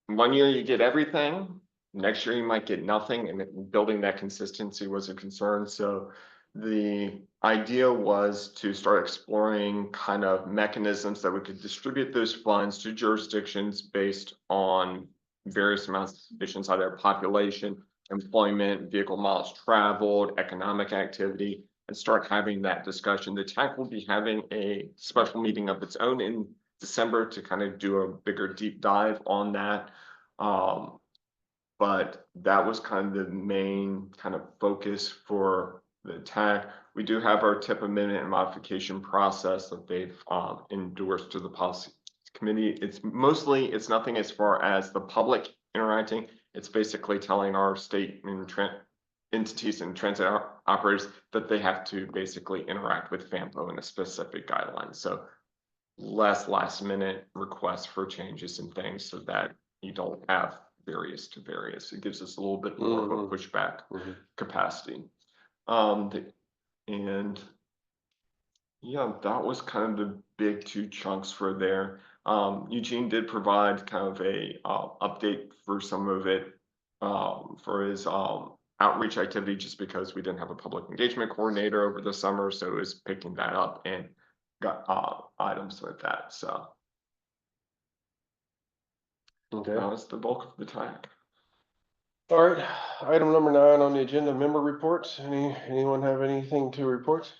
1 year you get everything, next year you might get nothing, and building that consistency was a concern. So the idea was to start exploring kind of mechanisms that we could distribute those funds to jurisdictions based on various amounts of conditions, either population, employment, vehicle miles traveled, economic activity, and start having that discussion. The TAC will be having a special meeting of its own in December to kind of do a bigger deep dive on that. But that was kind of the main kind of focus for the TAC. We do have our TIP amendment and modification process that they've endorsed to the policy committee. It's nothing as far as the public interacting. It's basically telling our state and entities and transit operators that they have to basically interact with FAMPO in a specific guideline. So less last minute requests for changes and things, so that you don't have various to various. It gives us a little bit more of a pushback capacity. And yeah, that was kind of the big 2 chunks for there. Eugene did provide kind of a update for some of it for his outreach activity, just because we didn't have a public engagement coordinator over the summer, so it was picking that up and got items with that. So Okay. that was the bulk of the TAC. All right, item number 9 on the agenda, member reports. Anyone have anything to report?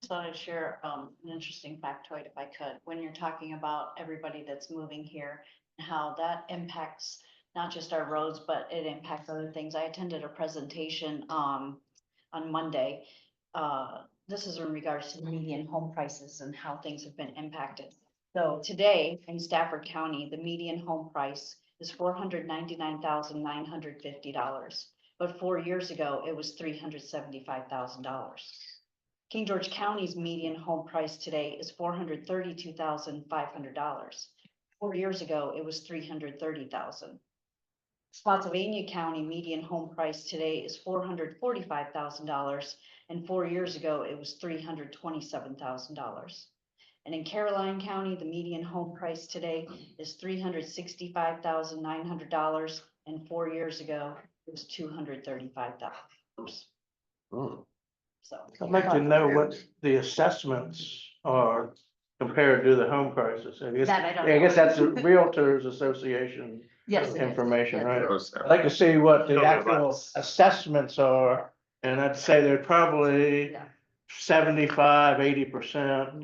So I'd share an interesting factoid if I could, when you're talking about everybody that's moving here, and how that impacts not just our roads, but it impacts other things. I attended a presentation on Monday. This is in regards to the median home prices and how things have been impacted. So today in Stafford County, the median home price is $499,950. But 4 years ago, it was $375,000. King George County's median home price today is $432,500. 4 years ago, it was 330,000. Spotsylvania County median home price today is $445,000, and 4 years ago, it was $327,000. And in Caroline County, the median home price today is $365,900, and 4 years ago, it was $235,000. So. I'd like to know what the assessments are compared to the home prices. I guess, That I don't I guess know. that's the Realtors Association Yes. it is. information, Yes. right? I'd like to see what the actual assessments are, and I'd say they're probably Yeah. 75-80%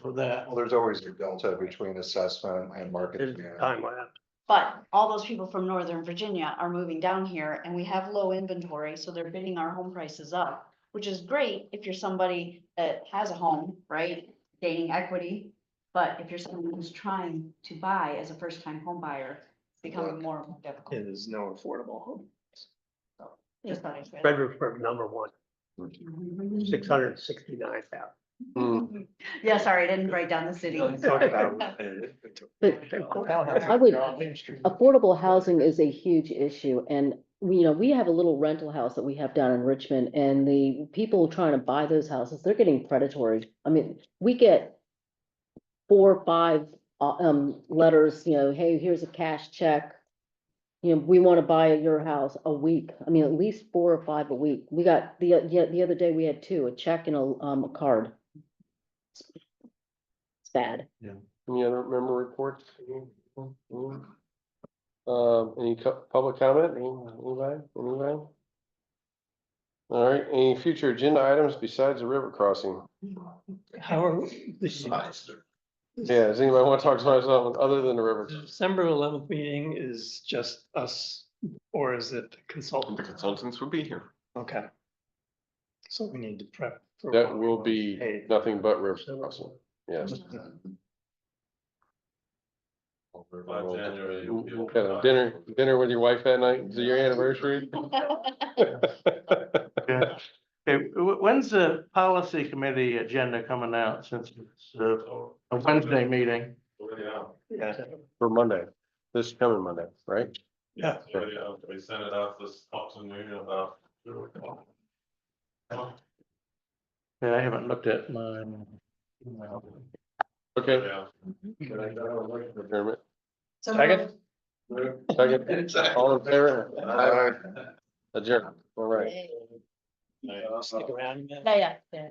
for that. Well, there's always a delta between assessment and market There's demand. time lapse. But all those people from Northern Virginia are moving down here and we have low inventory, so they're bidding our home prices up, which is great if you're somebody that has a home, right? Gaining equity. But if you're someone who's trying to buy as a first-time home buyer, it's becoming more and more difficult. There's no affordable home. Just thought I'd share that. Fredericksburg, number one, 669,000. Yeah, sorry, I didn't write down the city. But I would, affordable housing is a huge issue, and we have a little rental house that we have down in Richmond, and the people trying to buy those houses, they're getting predatory. I mean, we get 4 or 5 letters, hey, here's a cash check. We want to buy your house a week. I mean, at least 4 or 5 a week. We got the other day we had 2, a check and a card. It's bad. Any other member reports? Any public comment? Anybody? All right, any future agenda items besides the river crossing? How are this Yeah, does anybody want to talk about something other than the river? December 11th meeting is just us, or is it the consultant? The consultants will be here. Okay. So we need to prep. for That what we will want be paid. nothing but river crossing, yes. By January. you'll be able to Got a dinner with your wife that night, is it your anniversary? Yeah. Okay, when's the policy committee agenda coming out, since it's a Wednesday meeting? Yeah. For Monday, this coming Monday, right? Yeah. We sent it out this afternoon about. Yeah, I haven't looked at mine. Okay. Yeah. Adjournment. Second? Second, all in favor? Adjourn, all right. Stick around. Yeah, yeah.